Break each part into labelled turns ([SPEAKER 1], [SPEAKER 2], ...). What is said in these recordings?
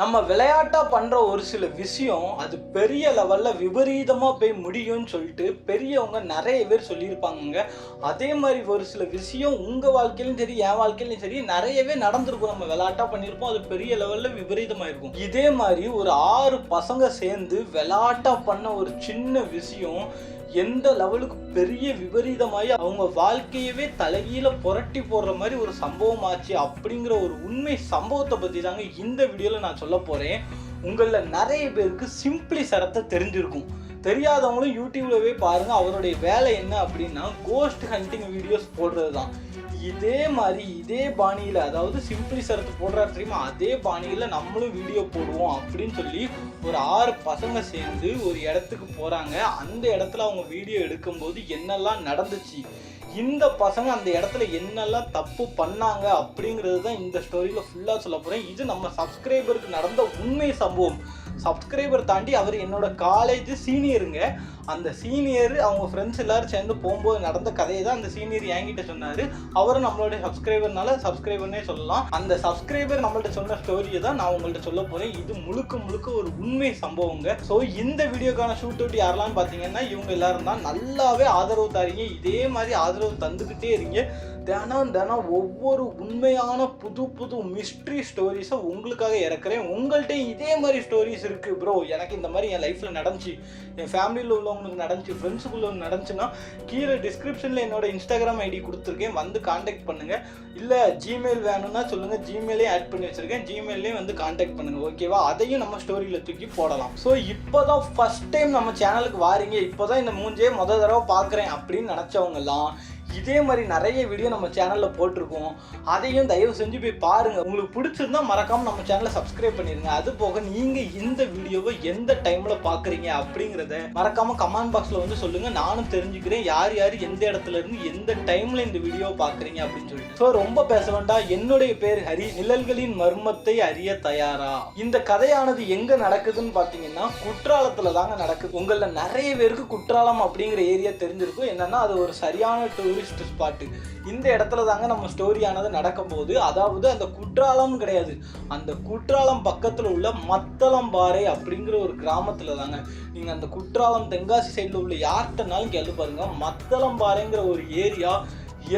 [SPEAKER 1] நம்ம விளையாட்டா பண்ற ஒரு சில விஷயம் அது பெரிய லெவல்ல விபரீதமா போய் முடியும்னு சொல்லிட்டு பெரியவங்க நிறைய பேர் சொல்லியிருப்பாங்க. அதே மாதிரி ஒரு சில விஷயம் உங்க வாழ்க்கையிலும் சரி என் வாழ்க்கையிலும் சரி நிறையவே நடந்திருக்கும். நம்ம விளையாட்டா பண்ணியிருப்போம், அது பெரிய லெவல்ல விபரீதமாயிருக்கும். இதே மாதிரி ஒரு 6 பசங்க சேர்ந்து விளையாட்டா பண்ண ஒரு சின்ன விஷயம் எந்த லெவலுக்கு பெரிய விபரீதமாகி அவங்க வாழ்க்கையவே தலைகீழ புரட்டி போடுற மாதிரி ஒரு சம்பவம் ஆச்சு அப்படிங்கிற ஒரு உண்மை சம்பவத்தை பற்றி தாங்க இந்த வீடியோவில் நான் சொல்ல போகிறேன். உங்களில் நிறைய பேருக்கு சிம்பிளி சரத்தை தெரிஞ்சிருக்கும். தெரியாதவங்களும் யூடியூப்ல போய் பாருங்கள். அவருடைய வேலை என்ன அப்படின்னா கோஸ்ட் ஹண்டிங் வீடியோஸ் போடுறது தான். இதே மாதிரி இதே பாணியில், அதாவது சிம்பிளி சரத்து போடுறாரு தெரியுமா, அதே பாணியில் நம்மளும் வீடியோ போடுவோம் அப்படின்னு சொல்லி ஒரு 6 பசங்க சேர்ந்து ஒரு இடத்துக்கு போகிறாங்க. அந்த இடத்துல அவங்க வீடியோ எடுக்கும்போது என்னெல்லாம் நடந்துச்சு, இந்த பசங்க அந்த இடத்துல என்னெல்லாம் தப்பு பண்ணாங்க அப்படிங்கிறது தான் இந்த ஸ்டோரியில் ஃபுல்லாக சொல்ல போகிறேன். இது நம்ம சப்ஸ்கிரைபருக்கு நடந்த உண்மை சம்பவம். சப்ஸ்கிரைபர் தாண்டி அவர் என்னோட காலேஜ் சீனியருங்க. அந்த சீனியர் அவங்க ஃப்ரெண்ட்ஸ் எல்லாரும் சேர்ந்து போகும்போது நடந்த கதையை தான் அந்த சீனியர் என்கிட்ட சொன்னார். அவரும் நம்மளுடைய சப்ஸ்கிரைபர்னால சப்ஸ்கிரைபர்னே சொல்லலாம். அந்த சப்ஸ்கிரைபர் நம்மள்ட்ட சொன்ன ஸ்டோரியை தான் நான் உங்கள்கிட்ட சொல்ல போகிறேன். இது முழுக்க ஒரு உண்மை சம்பவங்க. ஸோ இந்த வீடியோக்கான ஷூட் அவுட் யாரெல்லாம் பார்த்தீங்கன்னா இவங்க எல்லாரும் தான். நல்லாவே ஆதரவு தாரீங்க, இதே மாதிரி ஆதரவு தந்துக்கிட்டே இருங்க. தினம் ஒவ்வொரு உண்மையான புது மிஸ்ட்ரி ஸ்டோரிஸை உங்களுக்காக இறக்குறேன். உங்கள்கிட்ட இதே மாதிரி ஸ்டோரிஸ் இருக்குது ப்ரோ, எனக்கு இந்த மாதிரி என் லைஃப்பில் நடந்துச்சு, என் ஃபேமிலியில் உள்ளவங்களுக்கு நடந்துச்சு, ஃப்ரெண்ட்ஸுக்குள்ள நடந்துச்சுன்னா கீழே டிஸ்கிரிப்ஷனில் என்னோட இன்ஸ்டாகிராம் ஐடி கொடுத்துருக்கேன், வந்து காண்டாக்ட் பண்ணுங்கள். இல்லை ஜிமெயில் வேணும்னா சொல்லுங்கள், ஜிமெயிலே ஆட் பண்ணி வச்சுருக்கேன், ஜிமெயிலே வந்து காண்டாக்ட் பண்ணுங்கள். ஓகேவா? அதையும் நம்ம ஸ்டோரியில் தூக்கி போடலாம். ஸோ இப்போ தான் ஃபஸ்ட் டைம் நம்ம சேனலுக்கு வாரீங்க, இப்போ தான் இந்த மூஞ்சே முதல் தடவை பார்க்குறேன் அப்படின்னு நினச்சவங்கலாம் இதே மாதிரி நிறைய வீடியோ நம்ம சேனலில் போட்டிருக்கோம். அதையும் தயவு செஞ்சு போய் பாருங்கள். உங்களுக்கு பிடிச்சிருந்தா மறக்காமல் நம்ம சேனலை சப்ஸ்கிரைப் பண்ணிடுங்க. அது போக நீங்கள் இந்த வீடியோவை எந்த டைமில் பார்க்குறீங்க அப்படிங்கிறத மறக்காமல் கமெண்ட் பாக்ஸில் வந்து சொல்லுங்கள். நானும் தெரிஞ்சுக்கிறேன் யார் எந்த இடத்துல இருந்து எந்த டைமில் இந்த வீடியோவை பார்க்குறீங்க அப்படின்னு சொல்லிட்டு. ஸோ ரொம்ப பேச வேண்டாம். என்னுடைய பேர் ஹரி. நிழல்களின் மர்மத்தை அறிய தயாரா? இந்த கதையானது எங்கே நடக்குதுன்னு பார்த்தீங்கன்னா குற்றாலத்தில் தாங்க நடக்குது. உங்களில் நிறைய பேருக்கு குற்றாலம் அப்படிங்கிற ஏரியா தெரிஞ்சிருக்கும். என்னன்னா அது ஒரு சரியான டூரிஸ்ட் ஸ்பாட்டு. இந்த இடத்துல தாங்க நம்ம ஸ்டோரியானது நடக்கும் போது, அதாவது அந்த குற்றாலம் கிடையாது, அந்த குற்றாலம் பக்கத்தில் உள்ள மத்தளம்பாறை அப்படிங்கிற ஒரு கிராமத்தில் தாங்க. நீங்கள் அந்த குற்றாலம் தென்காசி சைடில் உள்ள யார்கிட்டனாலும் கேள்வி பாருங்க, மத்தளம்பாறைங்கிற ஒரு ஏரியா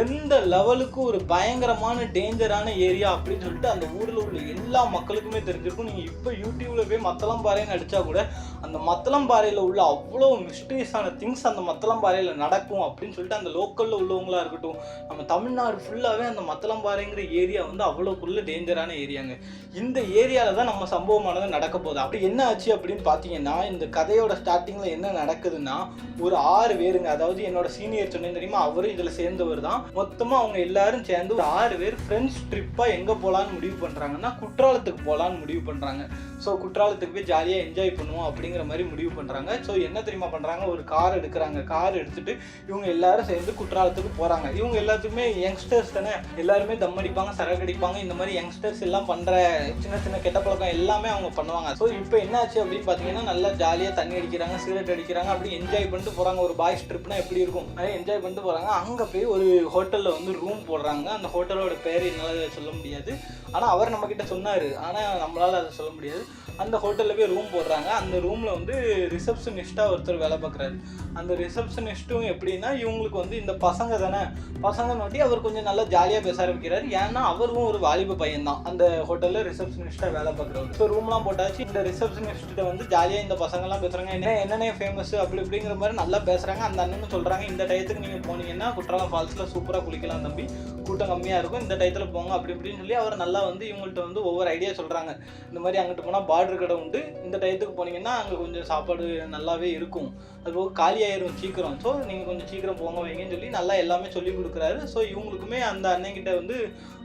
[SPEAKER 1] எந்த லெவலுக்கு ஒரு பயங்கரமான டேஞ்சரான ஏரியா அப்படின்னு சொல்லிட்டு அந்த ஊரில் உள்ள எல்லா மக்களுக்குமே தெரிஞ்சிருக்கும். நீங்கள் இப்போ யூடியூப்ல போய் மத்தளம்பாறைன்னு அடித்தா கூட அந்த மத்தளம்பாறையில் உள்ள அவ்வளோ மிஸ்டீரியஸான திங்ஸ் அந்த மத்தளம்பாறையில் நடக்கும் அப்படின்னு சொல்லிட்டு அந்த லோக்கலில் உள்ளவங்களா இருக்கட்டும், நம்ம தமிழ்நாடு ஃபுல்லாகவே அந்த மத்தளம்பாறைங்கிற ஏரியா வந்து அவ்வளோக்குள்ள டேஞ்சரான ஏரியாங்க. இந்த ஏரியாவில் தான் நம்ம சம்பவமானது நடக்க போகுது. அப்படி என்ன ஆச்சு அப்படின்னு பார்த்தீங்கன்னா, இந்த கதையோட ஸ்டார்டிங்கில் என்ன நடக்குதுன்னா, ஒரு 6 பேருங்க, அதாவது என்னோட சீனியர் சொன்னேன் தெரியுமா, அவரும் இதில் சேர்ந்தவர் தான். மொத்தமாக அவங்க எல்லாரும் சேர்ந்து ஒரு 6 பேர் ஃப்ரெண்ட்ஸ் ட்ரிப்பாக எங்கே போகலான்னு முடிவு பண்ணுறாங்கன்னா குற்றாலத்துக்கு போகலான்னு முடிவு பண்ணுறாங்க. ஸோ குற்றாலத்துக்கு போய் ஜாலியாக என்ஜாய் பண்ணுவோம் அப்படிங்கிற மாதிரி முடிவு பண்ணுறாங்க. ஸோ என்ன தெரியுமா பண்ணுறாங்க, ஒரு கார் எடுக்கிறாங்க. கார் எடுத்துகிட்டு இவங்க எல்லாரும் சேர்ந்து குற்றாலத்துக்கு போகிறாங்க. இவங்க எல்லாத்துக்குமே யங்ஸ்டர்ஸ் தானே, எல்லாருமே தம் அடிப்பாங்க, சரக்கு அடிப்பாங்க. இந்த மாதிரி யங்ஸ்டர்ஸ் எல்லாம் பண்ணுற சின்ன கெட்ட பழக்கம் எல்லாமே அவங்க பண்ணுவாங்க. ஸோ இப்போ என்னாச்சு அப்படின்னு பார்த்தீங்கன்னா, நல்லா ஜாலியாக தண்ணி அடிக்கிறாங்க, சிகரெட் அடிக்கிறாங்க, அப்படி என்ஜாய் பண்ணிட்டு போகிறாங்க. ஒரு பாய்ஸ் ட்ரிப்னா எப்படி இருக்கும், நிறைய என்ஜாய் பண்ணிட்டு போகிறாங்க. அங்கே போய் ஒரு ஹோட்டலில் வந்து ரூம் போடுறாங்க. அந்த ஹோட்டலோட பேர் என்னால் சொல்ல முடியாது, ஆனால் அவர் நம்மக்கிட்ட சொன்னார், ஆனால் நம்மளால் அதை சொல்ல முடியாது. அந்த ஹோட்டலில் போய் ரூம் போடுறாங்க. அந்த ரூமில் வந்து ரிசப்ஷனிஸ்ட்டாக ஒருத்தர் வேலை பார்க்குறாரு. அந்த ரிசப்ஷனிஸ்ட்டும் எப்படின்னா, இவங்களுக்கு வந்து இந்த பசங்க தானே, பசங்க நோட்டி அவர் கொஞ்சம் நல்லா ஜாலியாக பேச ஆரம்பிக்கிறார். ஏன்னா அவரும் ஒரு வாலிப பையன் தான் அந்த ஹோட்டலில் ரிசப்ஷனிஸ்ட்டாக வேலை பார்க்குறவர். ஸோ ரூம்லாம் போட்டாச்சு. இந்த ரிசப்ஷனிஸ்ட்டை வந்து ஜாலியாக இந்த பசங்கள்லாம் பேசுகிறாங்க, என்னென்ன ஃபேமஸ் அப்படி இப்படிங்கிற மாதிரி நல்லா பேசுகிறாங்க. அந்த அண்ணனும் சொல்கிறாங்க, இந்த டயத்துக்கு நீங்கள் போனீங்கன்னா குற்றாலம் ஃபால்ஸில் சூப்பராக குளிக்கலாம் தம்பி, கூட்டம் கம்மியாக இருக்கும், இந்த டயத்தில் போங்க அப்படி இப்படின்னு சொல்லி அவர் நல்லா வந்து இவங்கள்ட்ட வந்து ஒவ்வொரு ஐடியா சொல்கிறாங்க. இந்த மாதிரி அங்கிட்டு போனால் பார்டர் கடை உண்டு, இந்த டயத்துக்கு போனீங்கன்னா அங்கே கொஞ்சம் சாப்பாடு நல்லாவே இருக்கும், அதுபோக காலியாயிரும் சீக்கிரம், ஸோ நீங்கள் கொஞ்சம் சீக்கிரம் போங்க வைங்கன்னு சொல்லி நல்லா எல்லாமே சொல்லி கொடுக்குறாரு. ஸோ இவங்களுக்குமே அந்த அண்ணன்கிட்ட வந்து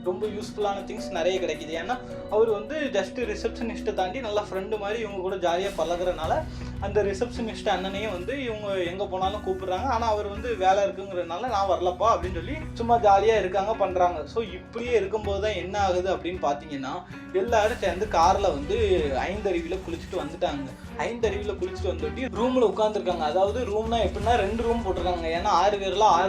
[SPEAKER 1] ரொம்ப யூஸ்ஃபுல்லான திங்ஸ் நிறைய கிடைக்கிது. ஏன்னா அவர் வந்து ஜஸ்ட்டு ரிசப்ஷனிஸ்ட்டை தாண்டி நல்லா ஃப்ரெண்டு மாதிரி இவங்க கூட ஜாலியாக பழகிறனால அந்த ரிசப்ஷனிஸ்ட் அண்ணனையும் வந்து இவங்க எங்கே போனாலும் கூப்பிடுறாங்க. ஆனால் அவர் வந்து வேலை இருக்குங்கிறதுனால நான் வரலப்பா அப்படின்னு சொல்லி சும்மா ஜாலியாக இருக்காங்க பண்ணுறாங்க. ஸோ இப்படியே இருக்கும்போது தான் என்ன ஆகுது அப்படின்னு பார்த்தீங்கன்னா, எல்லாரும் சேர்ந்து காரில் வந்து ஐந்தருவியில் குளிச்சுட்டு வந்துட்டாங்க. ஐந்தருவியில் குளிச்சுட்டு வந்துட்டு ரூமில் உட்காந்துருக்காங்க. அதாவது ரூம்னா எப்படின்னா 2 ரூம் போட்டிருக்காங்க. ஏன்னா 6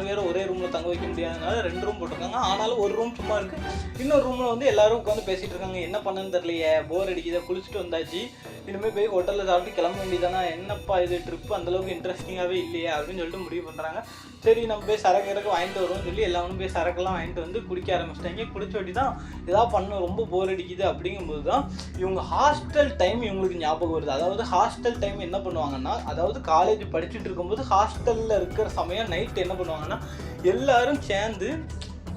[SPEAKER 1] பேரை ஒரே ரூமில் தங்க வைக்க முடியாதனால 2 ரூம் போட்டிருக்காங்க. ஆனாலும் ஒரு ரூம் சும்மா இருக்குது. இன்னொரு ரூமில் வந்து எல்லாரும் உட்காந்து பேசிகிட்டு இருக்காங்க. என்ன பண்ணன்னு தெரியலையே, போர் அடிக்குது, குளிச்சுட்டு வந்தாச்சு, இனிமேல் போய் ஹோட்டலில் சாப்பிட்டு கிளம்ப வேண்டியதானே, என்னப்பா இது ட்ரிப்பு அந்தளவுக்கு இன்ட்ரெஸ்டிங்காகவே இல்லையே அப்படின்னு சொல்லிட்டு முடிவு பண்ணுறாங்க. சரி நம்ம போய் சரக்கு வாங்கிட்டு வருவோம்னு சொல்லி எல்லாரும் போய் சரக்கெல்லாம் வாங்கிட்டு வந்து குடிக்க ஆரம்பிச்சிட்டாங்க. குடிச்ச வாட்டி தான் ஏதாவது பண்ண ரொம்ப போர் அடிக்குது அப்படிங்கும்போது தான் இவங்க ஹாஸ்டல் டைம் இவங்களுக்கு ஞாபகம் வருது. அதாவது ஹாஸ்டல் டைம் என்ன பண்ணுவாங்கன்னா, அதாவது காலேஜ் படிச்சுட்டு இருக்கும்போது ஹாஸ்டலில் இருக்கிற சமயம் நைட் என்ன பண்ணுவாங்கன்னா, எல்லாரும் சேர்ந்து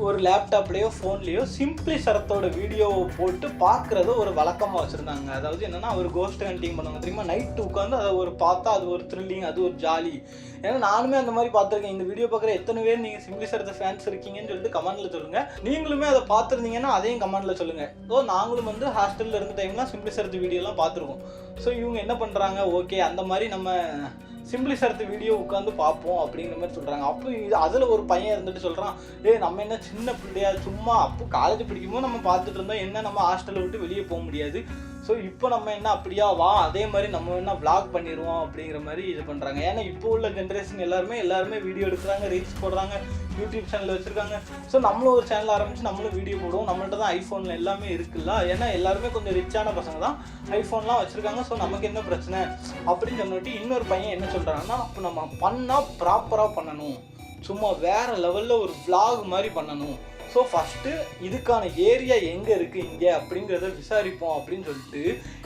[SPEAKER 1] ஒரு லேப்டாப்லேயோ ஃபோன்லேயோ சிம்பிளி சரத்தோட வீடியோவை போட்டு பார்க்குறத ஒரு வழக்கமாக வச்சுருந்தாங்க. அதாவது என்னென்னா, அவர் கோஸ்ட் ஹண்டிங் பண்ணுவாங்க தெரியுமா, நைட்டு உட்காந்து அதை ஒரு பார்த்தா அது ஒரு த்ரில்லிங், அது ஒரு ஜாலி. ஏன்னா நானுமே அந்த மாதிரி பார்த்துருக்கேன். இந்த வீடியோ பார்க்குற எத்தனை பேர் நீங்கள் சிம்பிளி சரத்தை ஃபேன்ஸ் இருக்கீங்கன்னு சொல்லிட்டு கமெண்ட்டில் சொல்லுங்கள். நீங்களுமே அதை பார்த்துருந்தீங்கன்னா அதையும் கமெண்ட்டில் சொல்லுங்கள். ஸோ நாங்களும் வந்து ஹாஸ்டலில் இருந்த டைம்லாம் சிம்பிளி சரத்து வீடியோலாம் பார்த்துருக்கோம். ஸோ இவங்க என்ன பண்ணுறாங்க, ஓகே அந்த மாதிரி நம்ம சிம்பிளி சரத்து வீடியோ உட்காந்து பார்ப்போம் அப்படிங்கிற மாதிரி சொல்கிறாங்க. அப்போ இது அதில் ஒரு பையன் இருந்துட்டு சொல்கிறான், நம்ம என்ன சின்ன பிள்ளையா, சும்மா அப்போ காலேஜ் படிக்கும்போது நம்ம பார்த்துட்டு இருந்தோம், என்ன நம்ம ஹாஸ்டலை விட்டு வெளியே போக முடியாது, ஸோ இப்போ நம்ம என்ன அப்படியா வா அதே மாதிரி நம்ம என்ன vlog பண்ணிடுவோம் அப்படிங்கிற மாதிரி இது பண்ணுறாங்க. ஏன்னா இப்போ உள்ள ஜென்ரேஷன் எல்லாருமே வீடியோ எடுக்கிறாங்க, ரீல்ஸ் போடுறாங்க, யூடியூப் சேனல் வச்சுருக்காங்க. ஸோ நம்மளும் ஒரு சேனல் ஆரம்பித்து நம்மளும் வீடியோ போடுவோம். நம்மள்ட்ட தான் ஐஃபோனில் எல்லாமே இருக்குல்ல, ஏன்னா எல்லாருமே கொஞ்சம் ரிச்சான பசங்க தான் ஐஃபோன்லாம் வச்சுருக்காங்க. ஸோ நமக்கு என்ன பிரச்சனை அப்படின்னு சொல்லிட்டு இன்னொரு பையன் என்ன சொல்கிறாங்கன்னா, அப்போ நம்ம பண்ணால் ப்ராப்பராக பண்ணணும், சும்மா வேறு லெவலில் ஒரு vlog மாதிரி பண்ணணும். ஸோ ஃபஸ்ட்டு இதுக்கான ஏரியா எங்கே இருக்குது இங்கே அப்படிங்கிறத விசாரிப்போம் அப்படின்னு சொல்லிட்டு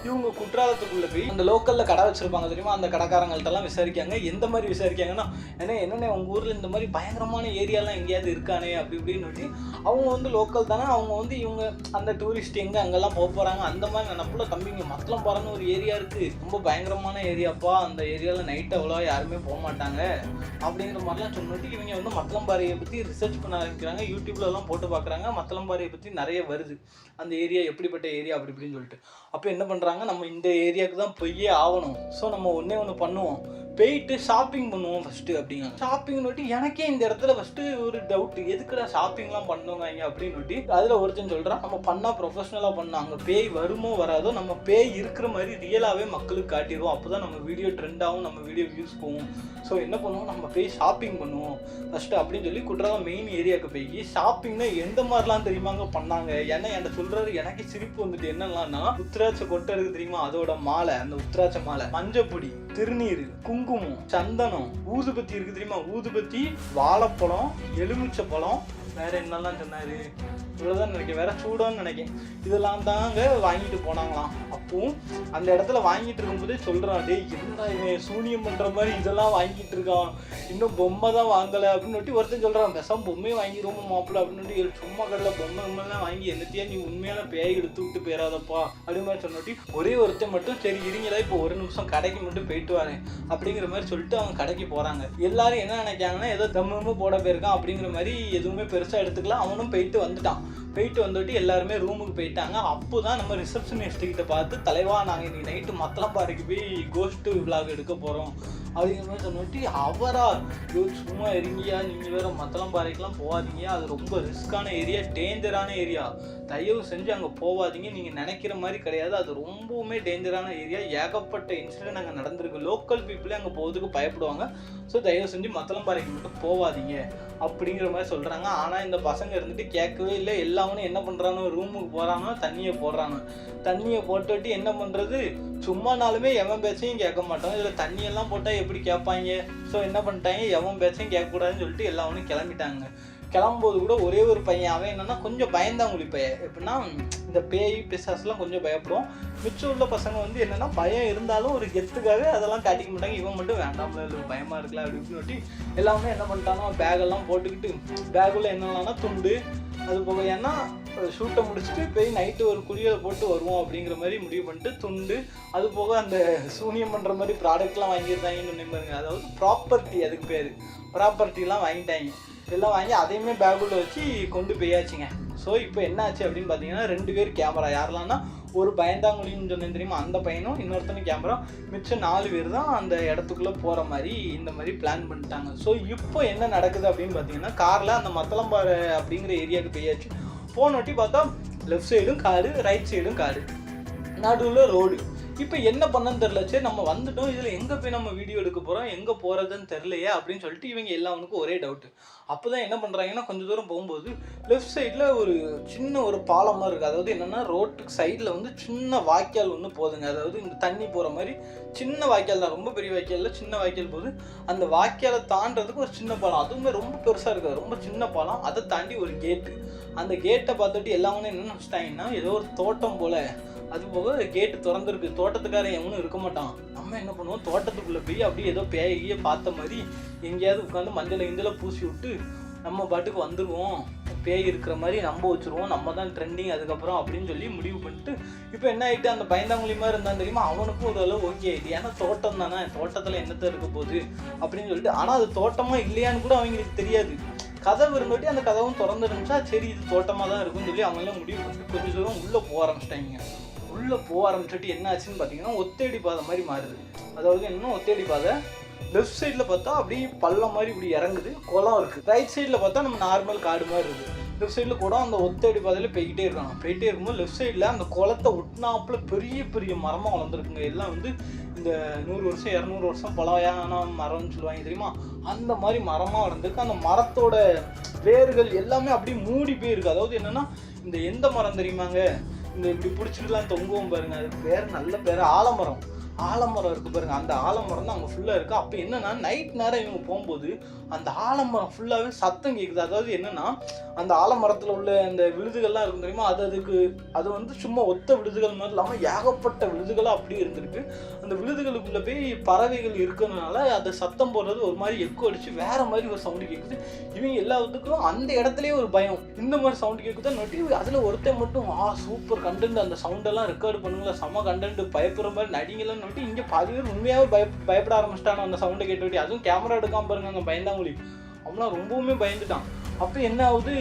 [SPEAKER 1] இவங்க குற்றாலத்துக்குள்ளே போய் அந்த லோக்கலில் கடை வச்சுருப்பாங்க தெரியுமா, அந்த கடைக்காரங்கள்ட்டெல்லாம் விசாரிக்காங்க. எந்த மாதிரி விசாரிக்காங்கன்னா, என்னென்ன உங்கள் ஊரில் இந்த மாதிரி பயங்கரமான ஏரியாலாம் எங்கேயாவது இருக்கானே அப்படி இப்படின்னு சொல்லி அவங்க வந்து லோக்கல் தானே, அவங்க வந்து இவங்க அந்த டூரிஸ்ட் எங்கே அங்கெல்லாம் போக போகிறாங்க அந்த மாதிரி நினப்புல, தம்பிங்க மத்தளம்பாறைன்னு ஒரு ஏரியா இருக்குது, ரொம்ப பயங்கரமான ஏரியாப்பா, அந்த ஏரியாவில் நைட்டு அவ்வளோ யாருமே போக மாட்டாங்க அப்படிங்கிற மாதிரிலாம் சொல்லிட்டு இவங்க வந்து மத்தளம்பாறையை பற்றி ரிசர்ச் பண்ண ஆரம்பிக்கிறாங்க. யூடியூப்லலாம் போட்டு பார்க்குறாங்க. மத்தளம்பாறையை பற்றி நிறைய வருது, அந்த ஏரியா எப்படிப்பட்ட ஏரியா அப்படி இப்படின்னு சொல்லிட்டு. அப்போ என்ன பண்ணுறாங்க, நம்ம இந்த ஏரியாவுக்கு தான் போயே ஆகணும், ஸோ நம்ம ஒன்று பண்ணுவோம், போயிட்டு ஷாப்பிங் பண்ணுவோம் ஃபஸ்ட்டு அப்படிங்க. ஷாப்பிங்னு எனக்கே இந்த இடத்துல ஃபஸ்ட்டு ஒரு டவுட்டு, எதுக்குடா ஷாப்பிங்லாம் பண்ணுவாங்க அப்படின்னு. அதில் ஒருத்தன் சொல்கிறான், நம்ம பண்ணால் ப்ரொஃபஷ்னலாக பண்ணோம், அங்கே பேய் வருமோ வராதோ நம்ம பேய் இருக்கிற மாதிரி ரியலாகவே மக்களுக்கு காட்டிடுவோம், அப்போ தான் நம்ம வீடியோ ட்ரெண்ட் ஆகும், நம்ம வீடியோ வியூஸ் போகும். ஸோ என்ன பண்ணுவோம், நம்ம போய் ஷாப்பிங் பண்ணுவோம் ஃபஸ்ட்டு அப்படின்னு சொல்லி குற்றாலம் மெயின் ஏரியாவுக்கு போய் ஷாப்பிங்னா எந்த மாதிரிலாம் தெரியுமாங்க பண்ணாங்க. ஏன்னா என்ன சொல்கிறாரு, எனக்கு சிரிப்பு வந்துட்டு என்னெல்லாம்னா, உத்திராட்ச கொட்டை இருக்குது தெரியுமா, அதோட மாலை, அந்த உத்திராட்ச மாலை, மஞ்சப்பொடி, திருநீர், குங்குமம், சந்தனம், ஊதுபத்தி இருக்குது தெரியுமா, ஊதுபத்தி, வாழைப்பழம், எலுமிச்சை பழம், வேற என்னெல்லாம் சொன்னாரு, இவ்வளோதான் நினைக்கிறேன், வேற சூடான்னு நினைக்கிறேன், இதெல்லாம் தாங்க வாங்கிட்டு போனாங்களாம். அப்பவும் அந்த இடத்துல வாங்கிட்டு இருக்கும்போதே சொல்கிறான், டே என்னடா இவன் சூனியம் பண்ணுற மாதிரி இதெல்லாம் வாங்கிட்டு இருக்கான், இன்னும் பொம்மை தான் வாங்கலை அப்படின்னு ஒருத்தன் சொல்கிறான், பெசாம பொம்மையை வாங்கிடுவோம் மாப்பிள்ள அப்படின்னு சும்மா கடையில் பொம்மைலாம் வாங்கி என்னத்தையா நீ உண்மையான பேய் எடுத்து விட்டு போயிடாதப்பா அப்படின்னு மாதிரி சொன்னோட்டி ஒரே ஒருத்தன் மட்டும் சரி இருங்களா இப்போ ஒரு நிமிஷம் கடைக்கு மட்டும் போயிட்டு வரேன் அப்படிங்கிற மாதிரி சொல்லிட்டு அவங்க கடைக்கு போகிறாங்க. எல்லாரும் என்ன நினைக்காங்கன்னா, ஏதோ தம்முமே போட போயிருக்கான் அப்படிங்கிற மாதிரி எதுவுமே பெருசாக எடுத்துக்கலாம். அவனும் போயிட்டு வந்துட்டான். போயிட்டு வந்துட்டு எல்லாருமே ரூமுக்கு போயிட்டாங்க. அப்போ தான் நம்ம ரிசப்ஷனிஸ்ட்கிட்ட பார்த்து, தலைவா நாங்கள் இன்னைக்கு நைட்டு மத்தளம்பாறைக்கு போய் கோஸ்ட்டு விளாக் எடுக்க போகிறோம் அப்படிங்கிற மாதிரி சொன்னிட்டு, அவரா சும்மா இருங்கியா, நீங்கள் வேறு மத்தளம்பாறைக்கெலாம் போகாதீங்க, அது ரொம்ப ரிஸ்க்கான ஏரியா, டேஞ்சரான ஏரியா, தயவு செஞ்சு அங்கே போகாதீங்க, நீங்கள் நினைக்கிற மாதிரி கிடையாது, அது ரொம்பவுமே டேஞ்சரான ஏரியா, ஏகப்பட்ட இன்சிடென்ட் அங்கே நடந்திருக்கு, லோக்கல் பீப்புளே அங்கே போகிறதுக்கு பயப்படுவாங்க, ஸோ தயவு செஞ்சு மத்தளம்பாறைக்கு மட்டும் போகாதீங்க அப்படிங்கிற மாதிரி சொல்கிறாங்க. ஆனால் இந்த பசங்க இருந்துட்டு கேட்கவே இல்லை. எல்லாமே என்ன பண்ணுறானோ, ரூமுக்கு போகிறானோ, தண்ணியை போடுறானோ, தண்ணியை போட்டுட்டு என்ன பண்ணுறது, சும்மானாலுமே எவன் பேச்சையும் கேட்க மாட்டாங்க, இதில் தண்ணியெல்லாம் போட்டால் எப்படி கேட்பாங்க. ஸோ என்ன பண்ணிட்டாங்க, எவன் பேச்சையும் கேட்கக்கூடாதுன்னு சொல்லிட்டு எல்லாமே கிளம்பிட்டாங்க. கிளம்பும்போது கூட ஒரே ஒரு பையன், அவன் என்னன்னா கொஞ்சம் பயந்தாங்குழி பையன், எப்படின்னா இந்த பேய் பிசாஸ்லாம் கொஞ்சம் பயப்படும். மிச்சம் உள்ள பசங்க வந்து என்னன்னா பயம் இருந்தாலும் ஒரு கெத்துக்காக அதெல்லாம் காட்டிக்க மாட்டாங்க. இவன் மட்டும் வேண்டாம்ல, இல்லை பயமாக இருக்கலாம் அப்படின்னு சொல்லிட்டு எல்லாமே என்ன பண்ணிட்டானோ பேகெல்லாம் போட்டுக்கிட்டு, பேக்குள்ள என்னென்னா துண்டு, அது போக ஏன்னா ஷூட்டை முடிச்சுட்டு போய் நைட்டு ஒரு குளியலை போட்டு வருவோம் அப்படிங்கிற மாதிரி முடிவு பண்ணிட்டு துண்டு, அது போக அந்த சூனியம் பண்ணுற மாதிரி ப்ராடக்ட்லாம் வாங்கியிருந்தாங்கன்னு பாருங்க, அதாவது ப்ராப்பர்ட்டி, அதுக்கு பேர் ப்ராப்பர்ட்டிலாம் வாங்கிட்டாங்க. எல்லாம் வாங்கி அதையுமே பேக்குள்ள வச்சு கொண்டு போயாச்சுங்க. ஸோ இப்போ என்ன ஆச்சு அப்படின்னு பார்த்தீங்கன்னா 2 பேர் கேமரா, யாரெல்லாம்னா ஒரு பயந்தாங்குழின்னு சொன்னேன் தெரியுமா, அந்த பையனும் இன்னொருத்தனும் கேமரா, மிச்சம் 4 பேர் தான் அந்த இடத்துக்குள்ளே போகிற மாதிரி இந்த மாதிரி பிளான் பண்ணிட்டாங்க. ஸோ இப்போ என்ன நடக்குது அப்படின்னு பார்த்தீங்கன்னா, காரில் அந்த மத்தளம்பாறை அப்படிங்கிற ஏரியாவுக்கு போயாச்சு. போனோட்டி பார்த்தா லெஃப்ட் சைடும் காடு, ரைட் சைடும் காடு, நடுவில் ரோடு. இப்போ என்ன பண்ணன்னு தெரில. சரி நம்ம வந்துட்டோம், இதில் எங்கே போய் நம்ம வீடியோ எடுக்க போகிறோம், எங்கே போகிறதுன்னு தெரிலையே அப்படின்னு சொல்லிட்டு இவங்க எல்லாருக்கும் ஒரே டவுட்டு. அப்போ தான் என்ன பண்ணுறாங்கன்னா, கொஞ்சம் தூரம் போகும்போது லெஃப்ட் சைடில் ஒரு சின்ன ஒரு பாலம் மாதிரி இருக்குது. அதாவது என்னென்னா, ரோட்டுக்கு சைடில் வந்து சின்ன வாய்க்கால் ஒன்று போகுதுங்க. அதாவது இந்த தண்ணி போகிற மாதிரி சின்ன வாய்க்கால் தான், ரொம்ப பெரிய வாய்க்காலில் சின்ன வாய்க்கால் போகுது. அந்த வாய்க்காலை தாண்டதுக்கு ஒரு சின்ன பாலம், அதுவுமே ரொம்ப பெருசாக இருக்காது, ரொம்ப சின்ன பாலம். அதை தாண்டி ஒரு கேட்டு. அந்த கேட்டை பார்த்துட்டு எல்லாமே என்ன நினச்சிட்டாங்கன்னா, ஏதோ ஒரு தோட்டம் போல். அது போக கேட்டு திறந்துருக்கு, தோட்டத்துக்காரன் எவனும் இருக்க மாட்டான். நம்ம என்ன பண்ணுவோம், தோட்டத்துக்குள்ளே போய் அப்படியே ஏதோ பேயே பார்த்த மாதிரி எங்கேயாவது உட்காந்து மஞ்சளை பூசி விட்டு நம்ம பாட்டுக்கு வந்துடுவோம், பேய் இருக்கிற மாதிரி நம்ப வச்சுருவோம், நம்ம தான் ட்ரெண்டிங் அதுக்கப்புறம் அப்படின்னு சொல்லி முடிவு பண்ணிட்டு, இப்போ என்ன ஆகிட்டு, அந்த பயந்தாங்குழி மாதிரி இருந்தான் தெரியுமா, அவனுக்கும் ஒரு அளவு ஓகே ஆகிட்டு. ஏன்னா தோட்டம் தானே, தோட்டத்தில் என்னத்தை இருக்க போகுது அப்படின்னு சொல்லிட்டு. ஆனால் அது தோட்டமாக இல்லையான்னு கூட அவங்களுக்கு தெரியாது. கதவு இருந்தோட்டி அந்த கதவும் திறந்துருந்துச்சா, சரி இது தோட்டமாக தான் இருக்குன்னு சொல்லி அவங்களாம் முடிவு பண்ணிட்டு கொஞ்சம் தூரம் உள்ளே போக ஆரம்பிச்சிட்டாங்க. உள்ளே போக ஆரம்பிச்சுட்டு என்ன ஆச்சுன்னு பார்த்தீங்கன்னா, ஒத்தேடி பாதை மாதிரி மாறுது. அதாவது என்ன, ஒத்தேடி பாதை லெஃப்ட் சைடில் பார்த்தா அப்படியே பள்ளம் மாதிரி இப்படி இறங்குது, குளம் இருக்குது. ரைட் சைடில் பார்த்தா நம்ம நார்மல் காடு மாதிரி இருக்குது. லெஃப்ட் சைடில் கூட அந்த ஒத்தேடி பாதையில் போய்கிட்டே இருக்காங்க. போயிட்டே இருக்கும்போது லெஃப்ட் சைடில் அந்த குளத்தை ஒட்டினாப்புல பெரிய பெரிய மரமாக வளர்ந்துருக்குங்க. எல்லாம் வந்து இந்த 100 வருஷம் 200 வருஷம் பழையான மரம்னு சொல்லுவாங்க தெரியுமா, அந்த மாதிரி மரமாக வளர்ந்துருக்கு. அந்த மரத்தோட வேர்கள் எல்லாமே அப்படியே மூடி போயிருக்கு. அதாவது என்னென்னா, இந்த எந்த மரம் தெரியுமாங்க, இந்த இப்படி பிடிச்சிட்டுலாம் தொங்குவோம் பாருங்க, அதுக்கு பேர் நல்ல பேர் ஆலமரம். ஆலமரம் இருக்குது பாருங்கள், அந்த ஆலமரம் தான் அங்கே ஃபுல்லாக இருக்குது. அப்போ என்னென்னா, நைட் நேரம் இவங்க போகும்போது அந்த ஆலமரம் ஃபுல்லாகவே சத்தம் கேட்குது. அதாவது என்னென்னா, அந்த ஆலமரத்தில் உள்ள அந்த விழுதுகள்லாம் இருக்கும் தெரியுமா, அது வந்து சும்மா ஒத்த விழுதுகள் மாதிரி இல்லாமல் ஏகப்பட்ட விழுதுகளாக அப்படியே இருந்திருக்கு. அந்த விழுதுகளுக்குள்ளே போய் பறவைகள் இருக்கிறதுனால அது சத்தம் போடுறது ஒரு மாதிரி எக்கோ அடிச்சு வேறு மாதிரி ஒரு சவுண்டு கேட்குது. இவங்க எல்லாத்துக்கும் அந்த இடத்துலையே ஒரு பயம், இந்த மாதிரி சவுண்டு கேட்குதா நோட்டி. அதில் ஒருத்தர் மட்டும் சூப்பர் கண்டென்ட், அந்த சவுண்டெல்லாம் ரெக்கார்டு பண்ணுங்களா, செம கண்டென்ட், பயப்படுற மாதிரி நடிங்கலாம் நோட்டி. இங்கே பாதி பேர் உண்மையாகவே பயப்பட ஆரம்பிச்சிட்டாங்க அந்த சவுண்டை கேட்டுவிட்டு. அதுவும் கேமரா எடுக்காமல் பாருங்க, அங்கே பயந்தாங்குழி அவங்களாம் ரொம்பவுமே பயந்துட்டான். அப்போ என்ன ஆகுது,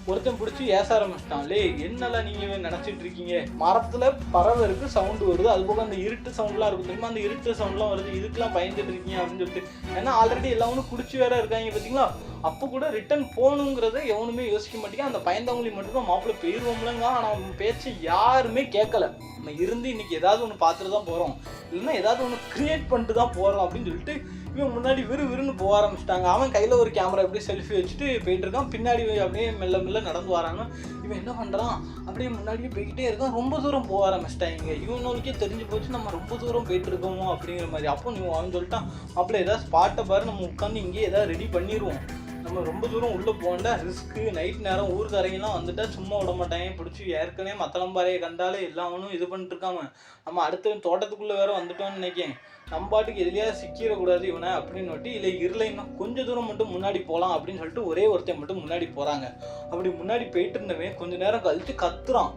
[SPEAKER 1] ஒருத்தன் பிடிச்சி ஏச ஆரம்பிச்சிட்டான். என்னெல்லாம் நீங்கள் நினச்சிட்டு இருக்கீங்க, மரத்தில் பறவை இருக்குது, சவுண்டு வருது, அது போக அந்த இருட்டு சவுண்ட்லாம் இருக்கும் தெரியுமா, அந்த இருட்டு சவுண்ட்லாம் வருது, இதுக்கெல்லாம் பயந்துட்டு இருக்கீங்க அப்படின்னு சொல்லிட்டு. ஏன்னா ஆல்ரெடி எல்லாரும் குடிச்சு வேற இருக்காங்க பார்த்தீங்களா. அப்போ கூட ரிட்டன் போகணுங்கிறத எவனுமே யோசிக்க மாட்டேங்க. அந்த பயந்தாங்குழி மட்டும்தான் மாப்பிள்ளை போயிடுவோம்லங்க. ஆனால் அவன் பேச்சு யாருமே கேட்கல. நம்ம இருந்து இன்னைக்கு ஏதாவது ஒன்று பார்த்துட்டு தான் போகிறோம், இல்லைன்னா ஏதாவது ஒன்று க்ரியேட் பண்ணிட்டு தான் போகிறோம் அப்படின்னு சொல்லிட்டு இவன் முன்னாடி விறுவிறுன்னு போக ஆரம்பிச்சிட்டாங்க. அவன் கையில் ஒரு கேமரா அப்படியே செல்ஃபி வச்சுட்டு போயிட்டு இருக்கான். பின்னாடி அப்படியே மெல்ல மெல்ல நடந்து வராங்க. இவன் என்ன பண்ணுறான், அப்படியே முன்னாடியே போய்கிட்டே இருக்கான். ரொம்ப தூரம் போக ஆரம்பிச்சிட்டாங்க. இவனுக்கே தெரிஞ்சு போச்சு நம்ம ரொம்ப தூரம் போயிட்டு இருக்கோமோ அப்படிங்கிற மாதிரி. அப்போ நீ அவன் சொல்லிட்டான், மாப்பிள்ளை ஏதாவது ஸ்பாட்டை பாரு, நம்ம உட்காந்து இங்கேயே ஏதாவது ரெடி பண்ணிடுவோம், நம்ம ரொம்ப தூரம் உள்ளே போகண்டா, ரிஸ்க்கு, நைட் நேரம் ஊருக்காரங்கெல்லாம் வந்துட்டா சும்மா விட மாட்டாங்க, பிடிச்சி ஏற்கனவே மத்தளம்பாறையை கண்டாலே எல்லாவனும் இது பண்ணிட்டு இருக்காம, நம்ம அடுத்த தோட்டத்துக்குள்ளே வேற வந்துட்டோம்னு நினைக்கேன், நம்ம பாட்டுக்கு எதுலையாவது சிக்கிடக்கூடாது இவனை அப்படின்னு நோட்டி, இல்லை இருளை இன்னும் கொஞ்சம் தூரம் மட்டும் முன்னாடி போகலாம் அப்படின்னு சொல்லிட்டு ஒரே ஒருத்தன் மட்டும் முன்னாடி போகிறாங்க. அப்படி முன்னாடி போயிட்டு இருந்தவன் கொஞ்சம் நேரம் கழிச்சு கத்துறான்,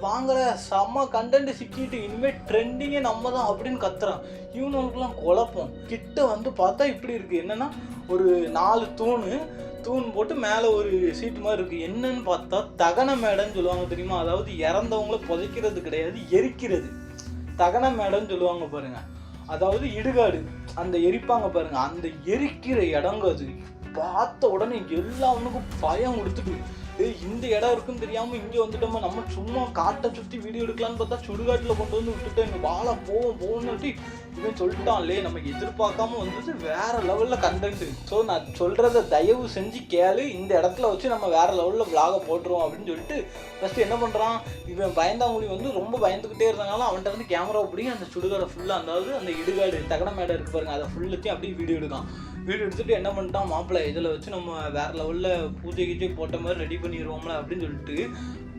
[SPEAKER 1] வாங்கல செம்ம கண்டென்ட் சிக்கிட்டு, இனிமேல் ட்ரெண்டிங்கே நம்ம தான் அப்படின்னு கத்துறான். இவனுக்குலாம் குழப்பம். கிட்ட வந்து பார்த்தா இப்படி இருக்குது, என்னென்னா ஒரு 4 தூண் போட்டு மேலே ஒரு சீட்டு மாதிரி இருக்குது. என்னன்னு பார்த்தா தகன மேடைன்னு சொல்லுவாங்க தெரியுமா, அதாவது இறந்தவங்கள புதைக்கிறது கிடையாது, எரிக்கிறது. தகன மேடைன்னு சொல்லுவாங்க பாருங்க, அதாவது இடுகாடு, அந்த எரிப்பாங்க பாருங்க, அந்த எரிக்கிற இடங்க. அது பார்த்த உடனே எல்லாருக்கும் பயம் கொடுத்துட்டு, இந்த இடம் இருக்குன்னு தெரியாமல் இங்கே வந்துட்டோமா, நம்ம சும்மா காட்டை சுற்றி வீடியோ எடுக்கலான்னு பார்த்தா சுடுகாட்டில் கொண்டு வந்து விட்டுட்டு எங்கள் வாழை போகணுன்னுட்டு இவன் சொல்லிட்டான். நம்ம எதிர்பார்க்காம வந்தது வேற லெவலில் கண்டென்ட்டு. ஸோ நான் சொல்கிறத தயவு செஞ்சு கேளு, இந்த இடத்துல வச்சு நம்ம வேற லெவலில் விளாக போட்டுருவோம் அப்படின்னு சொல்லிட்டு ஃபஸ்ட்டு என்ன பண்ணுறான், இவன் பயந்தாங்குழி வந்து ரொம்ப பயந்துக்கிட்டே இருந்தனால அவன்கிட்ட வந்து கேமரா பிடிக்கும் அந்த சுடுகாடை ஃபுல்லாக, அதாவது அந்த இடுகாடு தகன மேடை இருக்கு பாருங்க, அதை ஃபுல்லுத்தையும் அப்படியே வீடியோ எடுக்கான். வீடியோ எடுத்துகிட்டு என்ன பண்ணிட்டான், மாப்பிள்ளை இதில் வச்சு நம்ம வேறு லெவலில் பூஜை கீஜை போட்ட மாதிரி ரெடி பண்ணிடுவோம்ல அப்படின்னு சொல்லிட்டு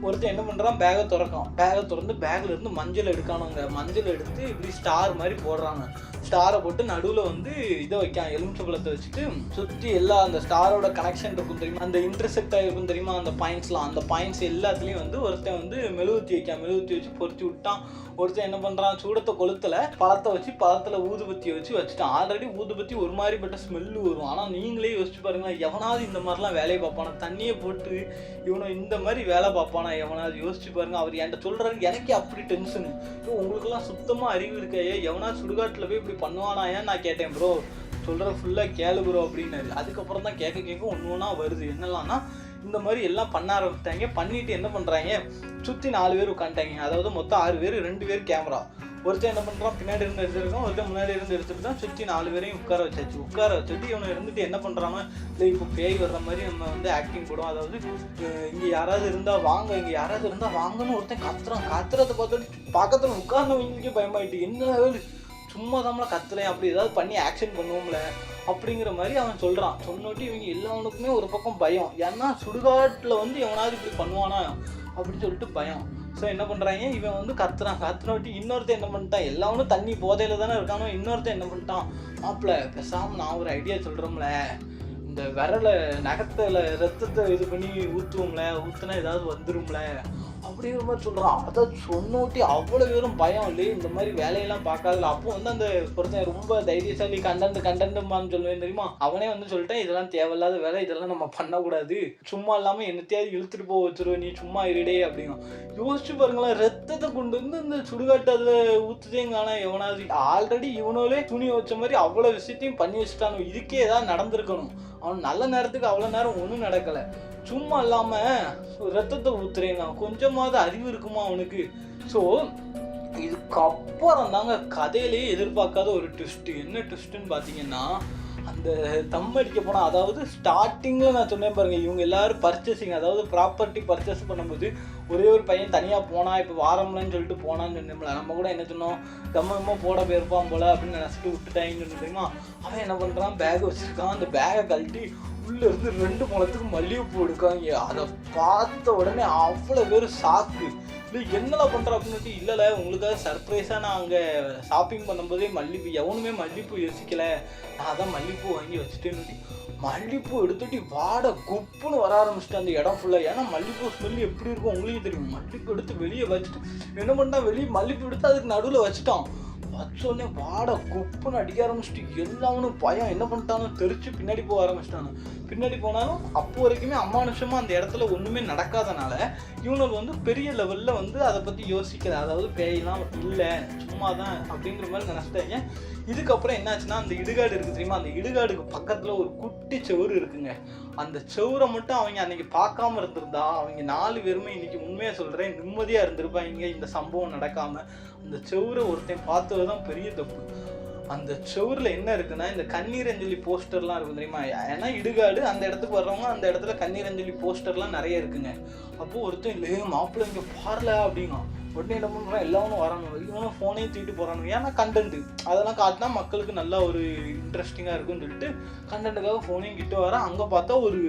[SPEAKER 1] ஒருத்தன் என்ன பண்ணுறான், பேகை திறக்கான். பேகை திறந்து பேக்கில் இருந்து மஞ்சள் எடுக்கானுங்க. மஞ்சள் எடுத்து இப்படி ஸ்டார் மாதிரி போடுறாங்க. ஸ்டாரை போட்டு நடுவில் வந்து இதை வைக்கான், எலுமிச்சம்பழத்தை வச்சுட்டு சுற்றி எல்லா அந்த ஸ்டாரோட கனெக்ஷன் இருக்கும் தெரியுமா, அந்த இன்டர்செக்ட் ஆகிருக்கும் தெரியுமா, அந்த பாயிண்ட்ஸ்லாம், அந்த பாயிண்ட்ஸ் எல்லாத்துலேயும் வந்து ஒருத்தன் வந்து மெழுகுத்தி வைக்கான். மெழுகுத்தி வச்சு பொருத்தி விட்டான். ஒருத்தன் என்ன பண்ணுறான், சூடத்தை கொளுத்தில் பழத்தை வச்சு பழத்தில் ஊதுபத்தியை வச்சுட்டான். ஆல்ரெடி ஊதுபத்தி ஒரு மாதிரிப்பட்ட ஸ்மெல்லு வரும். ஆனால் நீங்களே யோசிச்சு பாருங்களேன், எவனாவது இந்த மாதிரிலாம் வேலையை பார்ப்பானா? தண்ணியை போட்டு இவனை இந்த மாதிரி வேலை பார்ப்பானா எவனாவது? யோசிச்சு பாருங்க. அவர் என்கிட்ட சொல்கிறாரு, எனக்கே அப்படி டென்ஷனு. உங்களுக்கெல்லாம் சுத்தமாக அறிவு இருக்கையே, எவனாவது சுடுகாட்டில் போய் இப்படி பண்ணுவானா ஏன் நான் கேட்டேன். ப்ரோ சொல்கிற ஃபுல்லாக கேளு ப்ரோ அப்படின்னாரு. அதுக்கப்புறம் தான் கேட்க ஒன்று ஒன்றா வருது. என்னெல்லாம்னா இந்த மாதிரி எல்லாம் பண்ண ஆரம்பிச்சிட்டாங்க. பண்ணிட்டு என்ன பண்ணுறாங்க, சுற்றி 4 பேர் உட்காந்துட்டாங்க. அதாவது மொத்தம் 6 பேர், 2 பேர் கேமரா. ஒருத்தன் என்ன பண்ணுறான், பின்னாடி இருந்து எடுத்துருக்கான். ஒருத்தன் முன்னாடி இருந்து எடுத்துட்டு தான் சுற்றி 4 பேரையும் உட்கார வச்சாச்சு. உட்கார வச்சுட்டு இவனை இருந்துட்டு என்ன பண்ணுறான்னா, இல்லை இப்போ பேய் வர்ற மாதிரி நம்ம வந்து ஆக்டிங் போடுவோம். அதாவது இங்கே யாராவது இருந்தால் வாங்க, இங்கே யாராவது இருந்தால் வாங்கன்னு ஒருத்தன் கத்துறான். கத்துறதை பார்த்துட்டு பக்கத்தில் உட்கார்ந்தவங்களுக்கே பயமாயிட்டு, என்ன சும்மா தாமல கத்துறேன், அப்படி ஏதாவது பண்ணி ஆக்ஷன் பண்ணுவோம்ல அப்படிங்கிற மாதிரி அவன் சொல்கிறான். சொன்னோட்டி இவங்க எல்லாவனுக்குமே ஒரு பக்கம் பயம். ஏன்னா சுடுகாட்டில் வந்து எவனாவது இப்படி பண்ணுவானா அப்படின்னு சொல்லிட்டு பயம். ஸோ என்ன பண்ணுறாங்க, இவன் வந்து கத்துனோட்டி இன்னொருத்தன் என்ன பண்ணிட்டான், எல்லாவனும் தண்ணி போதையில் தானே இருக்கானோ. இன்னொருத்தன் என்ன பண்ணிட்டான், மாப்பிள்ள பேசாமல் நான் ஒரு ஐடியா சொல்கிறோம்ல, இந்த விரலை நகத்தில் ரத்தத்தை இது பண்ணி ஊற்றுவோம்ல, ஊற்றுனா ஏதாவது வந்துடும்ல அப்படிங்கிற மாதிரி சொல்கிறான். அதை சொன்னோட்டி அவ்வளோ பேரும் பயம் இல்லையே, இந்த மாதிரி வேலையெல்லாம் பார்க்காதுல. அப்போ வந்து அந்த ஒருத்தன் ரொம்ப தைரியசாலி, கண்டன்ட்மான்னு சொல்லுவேன் தெரியுமா, அவனே வந்து சொல்லிட்டேன், இதெல்லாம் தேவையில்லாத வேலை, இதெல்லாம் நம்ம பண்ணக்கூடாது, சும்மா இல்லாமல் என்னத்தையாவது இழுத்துட்டு போக வச்சிருவோம், நீ சும்மா இருடே அப்படிங்கும். யோசிச்சு பாருங்களேன், ரத்தத்தை கொண்டு வந்து இந்த சுடுகாட்டு அதில் ஊற்றுதேங்கானா எவனாவது. ஆல்ரெடி இவனோலே துணி வச்ச மாதிரி அவ்வளோ விஷயத்தையும் பண்ணி வச்சுட்டானோ. இதுக்கே ஏதாவது நடந்திருக்கணும். அவன் நல்ல நேரத்துக்கு அவ்வளோ நேரம் ஒன்றும் நடக்கலை. சும்மா இல்லாமல் ரத்தத்தை ஊத்துறேங்க, கொஞ்சமாவது அறிவு இருக்குமா அவனுக்கு? ஸோ இதுக்கப்புறம் தாங்க கதையிலேயே எதிர்பார்க்காத ஒரு ட்விஸ்ட்டு. என்ன ட்விஸ்ட்டுன்னு பார்த்தீங்கன்னா, அந்த தம் அடிக்க போனால், அதாவது ஸ்டார்டிங்கில் நான் சொன்னேன் பாருங்கள், இவங்க எல்லோரும் பர்ச்சேசிங், அதாவது ப்ராப்பர்ட்டி பர்ச்சேஸ் பண்ணும்போது ஒரே ஒரு பையன் தனியாக போனால், இப்போ வாரம்லன்னு சொல்லிட்டு போனான்னு சொன்னோம்ல, நம்ம கூட என்ன சொன்னோம், கம்மமாக போட போயிருப்பான் போல் அப்படின்னு நினச்சிட்டு விட்டுட்டாங்கன்னு சொன்ன தெரியுமா. அவன் என்ன பண்ணுறான், பேக் வச்சுருக்கான். அந்த பேகை கழட்டி உள்ளே இருந்து 2 முழத்துக்கு மல்லிகைப்பூ எடுக்காங்க. அதை பார்த்த உடனே அவ்வளோ பேர் ஷாக்கு. இல்லை என்னெல்லாம் பண்ணுறோம் அப்படின்னு, இல்லைல்ல உங்களுக்காக சர்ப்ரைஸாக நான் அங்கே ஷாப்பிங் பண்ணும்போதே மல்லிகைப்பூ, எவனுமே மல்லிகைப்பூ யோசிக்கலை, நான் தான் மல்லிகைப்பூ வாங்கி வச்சுட்டேன்னு மல்லிகைப்பூ எடுத்துட்டு வாட குப்புன்னு வர ஆரம்பிச்சிட்டு அந்த இடம் ஃபுல்லாக. ஏன்னா மல்லிகைப்பூ ஸ்மெல் எப்படி இருக்கும் உங்களுக்கு தெரியும். மல்லிகைப்பூ எடுத்து வெளியே வச்சுட்டு என்ன பண்ணிட்டான், வெளியே மல்லிகைப்பூ எடுத்து அதுக்கு நடுவில் வச்சுட்டான். வச்சோடனே வாட குப்புன்னு அடிக்க ஆரம்பிச்சிட்டு எல்லாவனும் பயம். என்ன பண்ணிட்டானோ தெரிச்சு பின்னாடி போக ஆரம்பிச்சிட்டானு. பின்னாடி போனாலும் அப்போ வரைக்குமே அமானுஷமாக அந்த இடத்துல ஒன்றுமே நடக்காதனால இவனுக்கு வந்து பெரிய லெவலில் வந்து அதை பற்றி யோசிக்கல. அதாவது பேயெல்லாம் இல்லை, சும்மா தான் அப்படிங்கிற மாதிரி நினச்சிட்டாங்க. இதுக்கப்புறம் என்னாச்சுன்னா, அந்த இடுகாடு இருக்குது தெரியுமா, அந்த இடுகாடுக்கு பக்கத்தில் ஒரு குட்டி செவுரு இருக்குங்க. அந்த செவுரை மட்டும் அவங்க அன்றைக்கி பார்க்காம இருந்திருந்தா அவங்க 4 பேருமே இன்றைக்கி உண்மையாக சொல்கிறேன் நிம்மதியாக இருந்திருப்பாங்க. இந்த சம்பவம் நடக்காமல் அந்த செவுரை ஒருத்தன் பார்த்தது தான் பெரிய தப்பு. அந்த செவுரில் என்ன இருக்குன்னா, இந்த கண்ணீர் அஞ்சலி போஸ்டர்லாம் இருக்கும் தெரியுமா. ஏன்னா இடுகாடு, அந்த இடத்துக்கு வர்றவங்க அந்த இடத்துல கண்ணீர் அஞ்சலி போஸ்டர்லாம் நிறைய இருக்குங்க. அப்போது ஒருத்தன் இல்லை மாப்பிள்ளை இங்கே பாரல அப்படிங்க. உடனே என்ன பண்ணுறான், எல்லாரும் வரானு, இவனும் ஃபோனையும் தூக்கிட்டு போகிறானு. ஏன்னா கண்டென்ட்டு அதெல்லாம் காட்டினா மக்களுக்கு நல்லா ஒரு இன்ட்ரெஸ்டிங்காக இருக்குன்னு சொல்லிட்டு கண்டென்ட்டுக்காக ஃபோனையும் கிட்ட வரான். அங்கே பார்த்தா ஒரு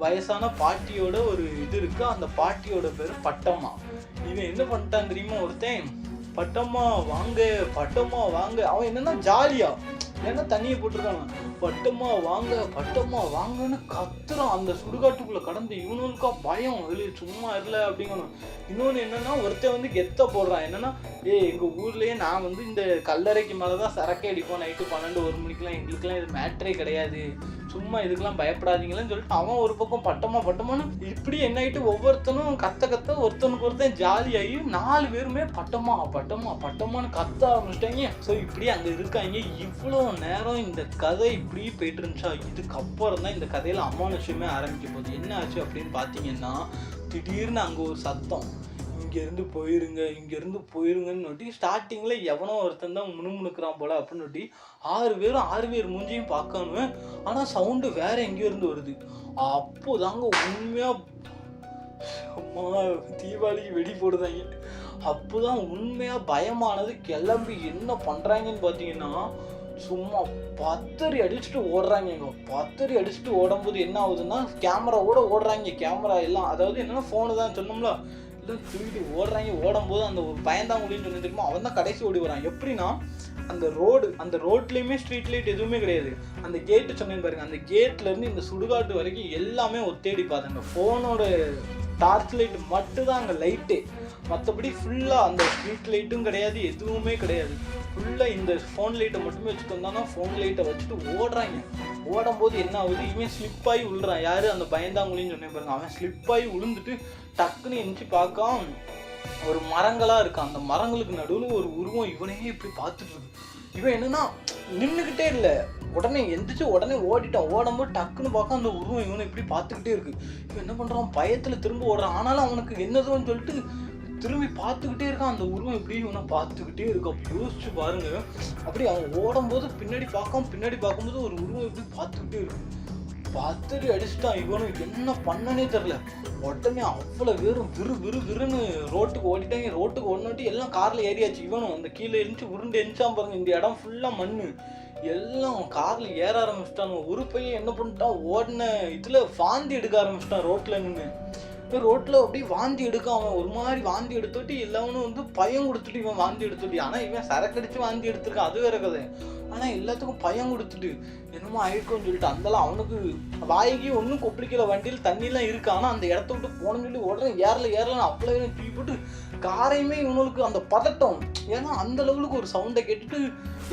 [SPEAKER 1] வயசான பாட்டியோட ஒரு இது இருக்குது. அந்த பாட்டியோட பேர் பட்டம்மா. இவன் என்ன பண்ணிட்டான் தெரியுமா, ஒருத்தன் பட்டம்மா வாங்க, பட்டம்மா வாங்க. அவன் என்னன்னா ஜாலியா, ஏன்னா தண்ணியை போட்டிருக்காங்க, பட்டம்மா வாங்க, பட்டம்மா வாங்கன்னு கத்துறான். அந்த சுடுகாட்டுக்குள்ள கடந்து இவனுக்கா பயம், வெளியே சும்மா இல்லை அப்படிங்கணும். இன்னொன்று என்னன்னா, ஒருத்தன் வந்து கெத்த போடுறான். என்னன்னா, எங்கள் ஊர்லேயே நான் வந்து இந்த கல்லறைக்கு மேலே தான் சரக்கே அடிப்போம் நைட்டு 12-1 மணிக்கெலாம், எங்களுக்கெல்லாம் இது மேட்ரே கிடையாது, சும்மா இதுக்கெல்லாம் பயப்படாதீங்களேன்னு சொல்லிட்டு அவன் ஒரு பக்கம் பட்டமானு இப்படி என்ன ஆகிட்டு ஒவ்வொருத்தனும் கத்த ஒருத்தனுக்கு ஒருத்தன் ஜாலியாகி 4 பேருமே பட்டமான்னு கத்த ஆரம்பிச்சிட்டாங்க. ஸோ இப்படி அங்கே இருக்காங்க. இவ்வளோ நேரம் இந்த கதை இப்படி போயிட்டு இருந்துச்சா. இதுக்கப்புறம் தான் இந்த கதையில் அமானுஷமே ஆரம்பிக்க போகுது. என்ன ஆச்சு அப்படின்னு பார்த்தீங்கன்னா, திடீர்னு அங்கே ஒரு சத்தம், இங்கேருந்து போயிருங்கன்னு நோட்டி ஸ்டார்டிங்கில் எவனோ ஒருத்தன் தான் முணுமுணுக்கிறான் போல அப்படின்னு நோட்டி 6 பேர் மூஞ்சியும் பார்க்காம, ஆனால் சவுண்டு வேற எங்கேயோ இருந்து வருது. அப்போ தாங்க உண்மையாக அம்மா தீபாவளிக்கு வெடி போடுதாங்க. அப்போதான் உண்மையாக பயமானது. கிளம்பி என்ன பண்ணுறாங்கன்னு பார்த்தீங்கன்னா, சும்மா பத்தரி அடிச்சுட்டு ஓடுறாங்க. பத்தரி அடிச்சுட்டு ஓடும்போது என்ன ஆகுதுன்னா, கேமராவோட ஓடுறாங்க. கேமரா எல்லாம், அதாவது என்னன்னா ஃபோனு தான் சொன்னோம்ல, இல்லை தூக்கிட்டு ஓடுறாங்க. ஓடும்போது அந்த ஒரு பயந்தாங்குழின்னு சொல்லி தெரியுமா, அவன் தான் கடைசி ஓடி வரான். எப்படின்னா அந்த ரோட்லேயுமே ஸ்ட்ரீட் லைட் எதுவுமே கிடையாது. அந்த கேட்டு சொன்னேன்னு பாருங்க, அந்த கேட்லேருந்து இந்த சுடுகாட்டு வரைக்கும் எல்லாமே ஒத்தேடி பார்த்தாங்க. ஃபோனோட டார்ச் லைட் மட்டும்தான் அங்கே லைட்டே, மற்றபடி ஃபுல்லாக அந்த ஸ்ட்ரீட் லைட்டும் கிடையாது, எதுவுமே கிடையாது. ஃபுல்லாக இந்த ஃபோன் லைட்டை மட்டுமே வச்சுட்டு வந்தாங்கன்னா ஃபோன் லைட்டை வச்சுட்டு ஓடுறாங்க. ஓடும்போது என்ன ஆகுது, இவன் ஸ்லிப்பாகி விழுறான். யார் அந்த பயந்தாங்குழின்னு சொன்னேன் பாருங்க, அவன் ஸ்லிப்பாகி விழுந்துட்டு டக்குன்னு எந்திச்சு பார்க்க ஒரு மரங்களாக இருக்கான். அந்த மரங்களுக்கு நடுவில் ஒரு உருவம் இவனையே இப்படி பார்த்துட்டு இருக்கு. இவன் என்னன்னா நின்றுக்கிட்டே இல்லை, உடனே எந்திரிச்சு உடனே ஓடிட்டான். ஓடும்போது டக்குன்னு பார்க்க அந்த உருவம் இவனை இப்படி பார்த்துக்கிட்டே இருக்கு. இவன் என்ன பண்ணுறான், பயத்தில் திரும்ப ஓடுறான். ஆனாலும் அவனுக்கு என்னதுன்னு சொல்லிட்டு திரும்பி பார்த்துக்கிட்டே இருக்கான். அந்த உருவம் இப்படி இவனை பார்த்துக்கிட்டே இருக்கு. அப்படி யோசிச்சு பாருங்க, அப்படி அவன் ஓடும்போது பின்னாடி பார்க்கும்போது ஒரு உருவம் இப்படி பார்த்துக்கிட்டே இருக்கு. பத்தடி அடிச்சுட்டான். இவனுக்கு என்ன பண்ணனே தெரில. உடனே அவ்வளோ பேரும் விறுன்னு ரோட்டுக்கு ஓடிட்டாங்க. ரோட்டுக்கு ஓடினாட்டி எல்லாம் காரில் ஏறியாச்சு. இவனும் அந்த கீழே எழுந்துச்சு உருண்டு எழுந்துச்சான் பாருங்க. இந்த இடம் ஃபுல்லாக மண், எல்லாம் காரில் ஏற ஆரம்பிச்சிட்டான். ஒரு பையன் என்ன பண்ணிட்டான், ஓடின இதில் வாந்தி எடுக்க ஆரம்பிச்சிட்டான். ரோட்டில் நின்று ரோட்டில் அப்படியே வாந்தி எடுக்க, அவன் ஒரு மாதிரி வாந்தி எடுத்துட்டு எல்லாவனும் வந்து பயம் கொடுத்துட்டு இவன் வாந்தி எடுத்துட்டு. ஆனால் இவன் சரக்கடிச்சு வாந்தி எடுத்துருக்கான், அது வேற கதை. ஆனால் எல்லாத்துக்கும் பயம் கொடுத்துட்டு என்னமோ ஆயிருக்கும்னு சொல்லிட்டு அந்தலாம் அவனுக்கு வாய்க்கு ஒன்றும் கொப்பளிக்கல. வண்டியில் தண்ணிலாம் இருக்கு, ஆனால் அந்த இடத்த விட்டு போனன்னு சொல்லி உடனே ஏறலன்னு அவ்வளோ தூக்கி போட்டு காரையுமே இவனுக்கு அந்த பதட்டம். ஏன்னா அந்த லெவலுக்கு ஒரு சவுண்டை கேட்டுட்டு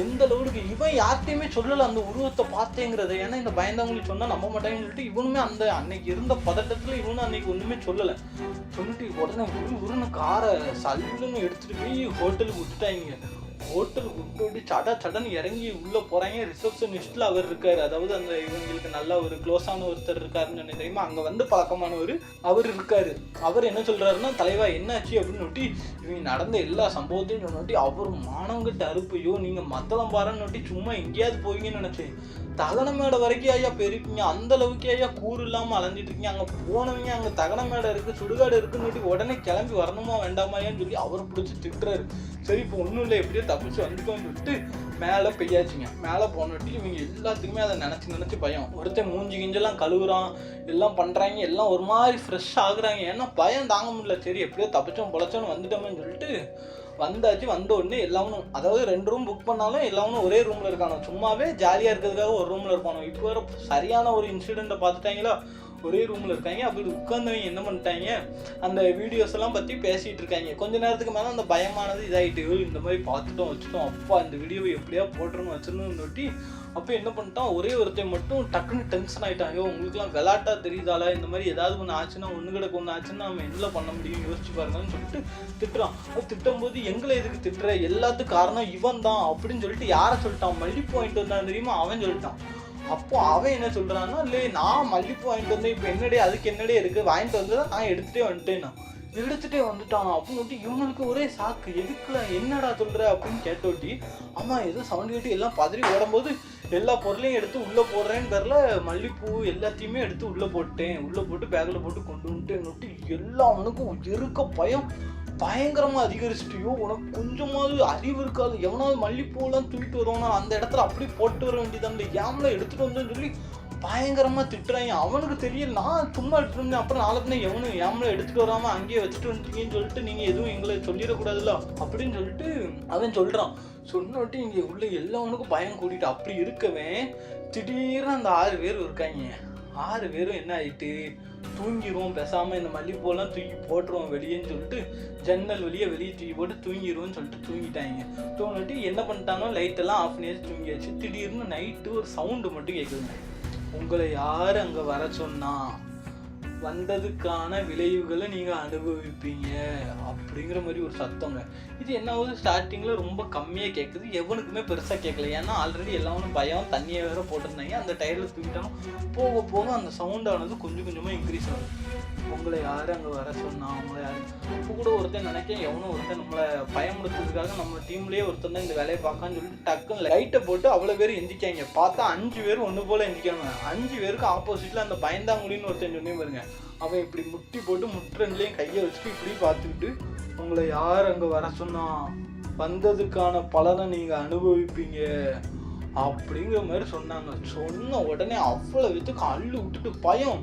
[SPEAKER 1] எந்த லெவலுக்கு இவன் யார்கிட்டையுமே சொல்லலை அந்த உருவத்தை பார்த்தேங்கிறத. ஏன்னா இந்த பயந்தாங்குழி சொன்னால் நம்ப மாட்டாங்கன்னு சொல்லிட்டு இவனுமே அந்த அன்னைக்கு இருந்த பதட்டத்தில் இவனும் அன்னைக்கு ஒன்றுமே சொல்லலை. சொல்லிட்டு உடனே உருன்னு காரை சல்லுன்னு எடுத்துகிட்டு போய் ஹோட்டலுக்கு விட்டுட்டாங்க. ஹோட்டலுக்கு விட்டு சடன்னு இறங்கி உள்ளே போகிறாங்க. ரிசப்ஷனிஸ்டில் அவர் இருக்கார், அதாவது அந்த இவங்களுக்கு நல்ல ஒரு க்ளோஸான ஒருத்தர் இருக்காருன்னு நினைக்க தெரியுமா, அங்கே வந்து பழக்கமானவர் அவர் இருக்கார். அவர் என்ன சொல்கிறாருன்னா, தலைவா என்னாச்சு அப்படின்னு நோட்டி இவங்க நடந்த எல்லா சம்பவத்தையும் சொன்னோட்டி அவர் மானங்கிட்ட அறுப்பையோ நீங்கள் மத்தளம் பாருன்னு நோட்டி சும்மா எங்கேயாவது போவீங்கன்னு நினச்சேன். தகன மேடை வரைக்கும் ஐயா போயிருக்கீங்க, அந்த அளவுக்கு ஐயா கூறு இல்லாமல் அலைஞ்சிட்டு இருக்கீங்க. அங்கே போனவங்க அங்கே தகன மேடை இருக்குது சுடுகாடு இருக்குன்னு உடனே கிளம்பி வரணுமா வேண்டாமாயான்னு சொல்லி அவர் பிடிச்சி திட்டுறாரு. சரி இப்போ ஒன்றும் இல்லை, எப்படியோ தப்பிச்சு வந்துட்டோன்னு சொல்லிட்டு மேலே பெய்யாச்சுங்க. மேலே போனோட்டி இவங்க எல்லாத்துக்குமே அதை நினச்சி பயம். ஒருத்தன் மூஞ்சி கிஞ்செல்லாம் கழுவுறான், எல்லாம் பண்ணுறாங்க, எல்லாம் ஒரு மாதிரி ஃப்ரெஷ் ஆகுறாங்க. ஏன்னா பயம் தாங்க முடியல. சரி எப்படியோ தப்பிச்சோம் பொழைச்சோன்னு வந்துட்டோமேன்னு சொல்லிட்டு வந்தாச்சு. வந்த உடனே எல்லாவனும், அதாவது 2 ரூம் புக் பண்ணாலும் எல்லாவனும் ஒரே ரூமில் இருக்கானோ, சும்மாவே ஜாலியாக இருக்கிறதுக்காக ஒரு ரூமில் இருப்பானோ. இப்போ வேறு சரியான ஒரு இன்சிடெண்ட்டை பார்த்துட்டாங்களா, ஒரே ரூமில் இருக்காங்க. அப்படி உட்கார்ந்தவங்க என்ன பண்ணிட்டாங்க, அந்த வீடியோஸ் எல்லாம் பற்றி பேசிகிட்டு இருக்காங்க. கொஞ்ச நேரத்துக்கு மேலே அந்த பயமானது இதாகிட்டு, இந்த மாதிரி பார்த்துட்டோம் வச்சுட்டோம், அப்பா இந்த வீடியோவை எப்படியா போட்டுருன்னு வச்சிருந்தோன்னு நோட்டி அப்போ என்ன பண்ணிட்டான், ஒரே ஒருத்தன் மட்டும் டக்குன்னு டென்ஷன் ஆகிட்டான். ஐயோ உங்களுக்குலாம் விளாட்டா தெரியுதால, இந்த மாதிரி ஏதாவது ஒன்று ஆச்சுன்னா ஒன்று கிடக்கு ஒன்று ஆச்சுன்னா நம்ம என்ன பண்ண முடியும் யோசிச்சு பாருங்கன்னு சொல்லிட்டு திட்டுறான். அது திட்டும்போது எங்களை எதுக்கு திட்டுற, எல்லாத்துக்கும் காரணம் இவன் தான் அப்படின்னு சொல்லிட்டு யாரை சொல்லிட்டான், மல்லிப்பூ வாங்கிட்டு வந்தான் தெரியுமா, அவன் சொல்லிட்டான். அப்போ அவன் என்ன சொல்கிறான்னா, இல்லை நான் மல்லிப்பூ வாங்கிட்டு வந்தேன், இப்போ என்னடே அதுக்கு என்னடே இருக்குது, வாங்கிட்டு வந்ததான் நான் எடுத்துகிட்டே வந்துட்டான் அப்படின்னு இவனுக்கு ஒரே சாக்கு. எதுக்குல என்னடா சொல்கிற அப்படின்னு கேட்டோட்டி, ஆமாம் ஏதோ சவுண்டு கேட்டு எல்லாம் பதறி ஓடும்போது எல்லா பொருளையும் எடுத்து உள்ளே போடுறேன்னு தெரில, மல்லிப்பூ எல்லாத்தையுமே எடுத்து உள்ளே போட்டு பேக்கில் போட்டு கொண்டு வந்துட்டேன்னு எல்லாம் அவனுக்கும் இருக்க பயம் பயங்கரமாக அதிகரிச்சுட்டியோ. உனக்கு கொஞ்சமாவது அறிவு இருக்காது, எவனாவது மல்லிப்பூலாம் தூக்கிட்டு வருவானா அந்த இடத்துல அப்படி போட்டு வர வேண்டியதான், ஏம்ல எடுத்துகிட்டு வந்தேன்னு சொல்லி பயங்கரமாக திட்டுறாங்க. அவனுக்கு தெரியல, நான் சும்மா எடுத்துகிட்டு வந்தேன், அப்புறம் நாளைக்குன்னா எவனும் ஏம்ல எடுத்துகிட்டு வராமல் அங்கேயே வச்சுட்டு வந்துட்டீங்கன்னு சொல்லிட்டு நீங்கள் எதுவும் எங்களை சொல்லிடக்கூடாதுல்ல அப்படின்னு சொல்லிட்டு அவன் சொல்கிறான். சொன்னோட்டி இங்கே உள்ள எல்லாவனுக்கும் பயம் கூட்டிட்டு அப்படி இருக்கவே திடீர்னு அந்த 6 பேர் இருக்காங்க. 6 பேரும் என்ன ஆகிட்டு, தூங்கிடுவோம் பேசாமல், இந்த மல்லிப்பூலாம் தூக்கி போட்டுருவோம் வெளியேன்னு சொல்லிட்டு ஜன்னல் வெளியே தூக்கி போட்டு தூங்கிடுவோன்னு சொல்லிட்டு தூங்கிட்டாங்க. தூங்கிட்டு என்ன பண்ணிட்டானோ லைட்டெல்லாம் ஆஃப் பண்ணி தூங்கியாச்சு. திடீர்னு நைட்டு ஒரு சவுண்டு மட்டும் கேட்குதுங்க, உங்களை யார் அங்கே வர சொன்னா, வந்ததுக்கான விளைவுகளை நீங்கள் அனுபவிப்பீங்க அப்படிங்கிற மாதிரி ஒரு சத்தங்க. இது என்ன ஆகுது, ஸ்டார்டிங்கில் ரொம்ப கம்மியாக கேட்குது, எவனுக்குமே பெருசாக கேட்கல. ஏன்னா ஆல்ரெடி எல்லாரும் பயம் தண்ணியை வேற போட்டிருந்தாங்க. அந்த டயரில் தூக்கிட்டாலும் போக போக அந்த சவுண்டானது கொஞ்சம் கொஞ்சமாக இன்க்ரீஸ் ஆகும். உங்களை யார் அங்கே வர சொன்னா, அவங்கள யார். இப்போ கூட ஒருத்தன் நினைக்கேன், எவனும் ஒருத்தன் நம்மளை பயமுடுத்துறதுக்காக நம்ம டீம்லேயே ஒருத்தன் தான் இந்த வேலையை பார்க்கான்னு சொல்லிட்டு டக்குன்னு லைட்டை போட்டு அவ்வளோ பேர் எந்திக்காங்க. பார்த்தா 5 பேர் ஒன்று போல் எந்திக்காங்க. 5 பேருக்கு ஆப்போசிட்டில் அந்த பயந்தாங்குழின்னு ஒருத்தன் சொன்னே பாருங்க, அவன் இப்படி முட்டி போட்டு முற்றன்லேயும் கையை வச்சுட்டு இப்படி பார்த்துக்கிட்டு, உங்களை யார் அங்கே வர சொன்னா, வந்ததுக்கான பலனை நீங்கள் அனுபவிப்பீங்க அப்படிங்கிற மாதிரி சொன்னாங்க. சொன்ன உடனே அவ்வளோ வித்துக்கு அள்ளு விட்டுட்டு பயம்.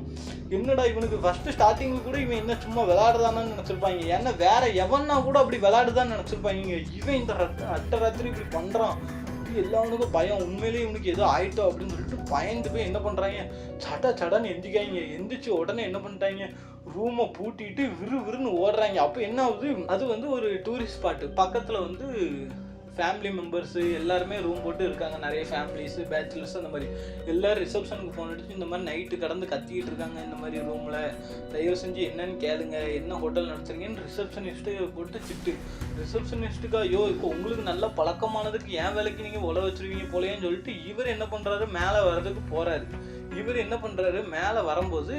[SPEAKER 1] என்னடா இவனுக்கு ஃபர்ஸ்ட் ஸ்டார்டிங்ல கூட இவன் என்ன சும்மா விளையாடுதானு நினைச்சிருப்பாங்க. ஏன்னா வேற எவன்னா கூட அப்படி விளையாடுதான்னு நினைச்சிருப்பாங்க. இவன் இந்த அட்டராத்திரி இப்படி பண்றான். எல்லாருக்கும் பயம். உண்மையிலேயே இவனுக்கு ஏதோ ஆயிட்டோம் அப்படின்னு சொல்லிட்டு பயந்து போய் என்ன பண்றாங்க, சடன்னு எந்திக்காங்க. எந்திரிச்சு உடனே என்ன பண்ணிட்டாங்க, ரூமை பூட்டிட்டு விறுவிறுன்னு ஓடுறாங்க. அப்போ என்ன ஆகுது, அது வந்து ஒரு டூரிஸ்ட் ஸ்பாட்டு பக்கத்தில் வந்து ஃபேமிலி மெம்பர்ஸு எல்லாருமே ரூம் போட்டு இருக்காங்க. நிறைய ஃபேமிலிஸு பேச்சுலர்ஸ் அந்த மாதிரி எல்லோரும் ரிசப்ஷனுக்கு ஃபோன் அடிச்சு இந்த மாதிரி நைட்டு கடந்து கத்திக்கிட்டு இருக்காங்க. இந்த மாதிரி ரூமில் தயவு செஞ்சு என்னன்னு கேளுங்க, என்ன ஹோட்டல் நடத்துறீங்கன்னு ரிசப்ஷனிஸ்ட்டு போட்டு திட்டு. ரிசப்ஷனிஸ்ட்டுக்கா ஐயோ இப்போ உங்களுக்கு நல்ல பழக்கமானதுக்கு ஏன் வேலைக்கு நீங்கள் உழ வச்சுருவீங்க போலேன்னு சொல்லிட்டு இவர் என்ன பண்ணுறாரு, மேலே வர்றதுக்கு போகிறாரு. இவர் என்ன பண்ணுறாரு, மேலே வரும்போது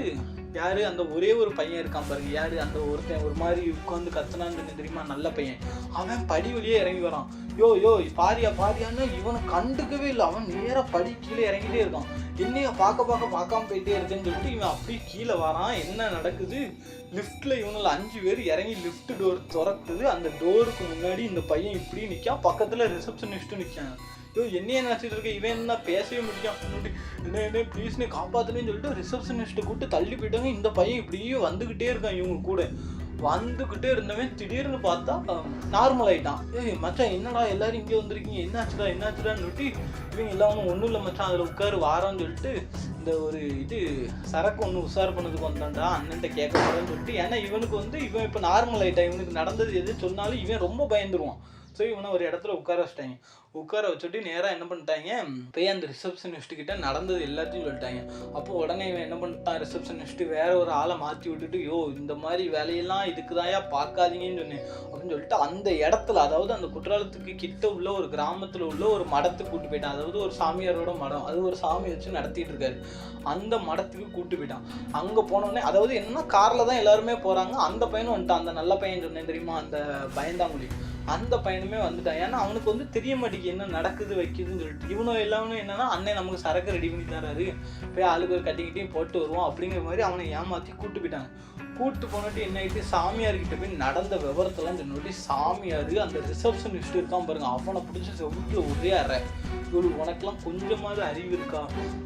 [SPEAKER 1] யார் அந்த ஒரே ஒரு பையன் இருக்கான் பாருங்க, யார் அந்த ஒருத்தன் ஒரு மாதிரி உட்காந்து கத்துனான்னு தெரியுமா, நல்ல பையன், அவன் படி வழியே இறங்கி வரான். யோ பாரியான்னு இவனை கண்டுக்கவே இல்லை. அவன் நேராக படி கீழே இறங்கிட்டே இருக்கான். என்னைய பார்க்காம போயிட்டே இருக்கேன்னு சொல்லிட்டு இவன் அப்படியே கீழே வரான். என்ன நடக்குது, லிஃப்ட்டில் இவனில் 5 பேர் இறங்கி லிஃப்ட் டோர் திறக்குது. அந்த டோருக்கு முன்னாடி இந்த பையன் இப்படி நிற்கான், பக்கத்தில் ரிசப்ஷனிஸ்ட்டும் நிற்கான். என்னைய நினச்சிட்டு இருக்க, இவன் என்ன பேசவே முடியும், என்ன ப்ளீஸ்னே காப்பாற்றுனேன்னு சொல்லிட்டு ரிசப்ஷனிஸ்ட்டை கூப்பிட்டு தள்ளி போயிட்டாங்க. இந்த பையன் இப்படியே வந்துக்கிட்டே இருக்கான். இவங்க கூட வந்துக்கிட்டே இருந்தவன் திடீர்னு பார்த்தா நார்மல் ஆகிட்டான். மச்சான் என்னடா எல்லாரும் இங்கே வந்திருக்கீங்க, என்னாச்சுடான்னு சொல்லிட்டு இவங்க எல்லாம் ஒன்றும் இல்லை மச்சான் அதில் உட்காரு வாரான்னு சொல்லிட்டு இந்த ஒரு சரக்கு ஒன்று உஷார் பண்ணதுக்கு வந்தான்டா, அண்ணன்ட்ட கேட்க போகிறேன்னு சொல்லிட்டு. ஏன்னா இவனுக்கு வந்து இவன் இப்போ நார்மல் ஆகிட்டான். இவனுக்கு நடந்தது எது சொன்னாலும் இவன் ரொம்ப பயந்துருவான். ஸோ இவனை ஒரு இடத்துல உட்கார வச்சிட்டாங்க. உட்கார வச்சுட்டு நேராக என்ன பண்ணிட்டாங்க, போய் அந்த ரிசப்ஷனிஸ்ட்டுக்கிட்ட நடந்தது எல்லாத்தையும் சொல்லிட்டாங்க. அப்போ உடனே இவன் என்ன பண்ணிட்டான், ரிசப்ஷனிஸ்ட்டு வேற ஒரு ஆளை மாற்றி விட்டுட்டு இந்த மாதிரி வேலையெல்லாம் இதுக்குதாயா பார்க்காதீங்கன்னு சொன்னேன் அப்படின்னு சொல்லிட்டு அந்த இடத்துல, அதாவது அந்த குற்றாலத்துக்கு கிட்ட உள்ள ஒரு கிராமத்தில் உள்ள ஒரு மடத்துக்கு கூட்டு போயிட்டான். அதாவது ஒரு சாமியாரோட மடம், அது ஒரு சாமி வச்சு நடத்திட்டு இருக்காரு. அந்த மடத்துக்கு கூட்டு போயிட்டான். அங்கே போனோடனே அதாவது என்ன காரில் தான் எல்லாருமே போகிறாங்க. அந்த பையனும் வந்துட்டான், அந்த நல்ல பையன் சொன்னேன் தெரியுமா, அந்த பயந்தாங்குழி, அந்த பையனுமே வந்துட்டான். ஏன்னா அவனுக்கு வந்து தெரிய மாட்டேங்குது என்ன நடக்குது வைக்குதுன்னு சொல்லிட்டு. இவனும் எல்லாமே என்னன்னா, அண்ணன் நமக்கு சரக்கு ரெடி பண்ணி தராரு, போய் ஆளுக்கு ஒரு கட்டிக்கிட்டையும் போட்டு வருவோம் அப்படிங்கிற மாதிரி அவனை ஏமாற்றி கூப்பிட்டு போயிட்டாங்க. கூப்பிட்டு போனட்டு என்ன ஆகிட்டு, சாமியார்கிட்ட போய் நடந்த விவரத்தெல்லாம் சொன்னோட்டி சாமியார் அந்த ரிசப்ஷனிஸ்ட் இருக்கான் பாருங்க, அவனை பிடிச்சி செவுட்டில் ஒரே அறை, உனக்கெல்லாம் கொஞ்சமாவது அறிவு இருக்கா,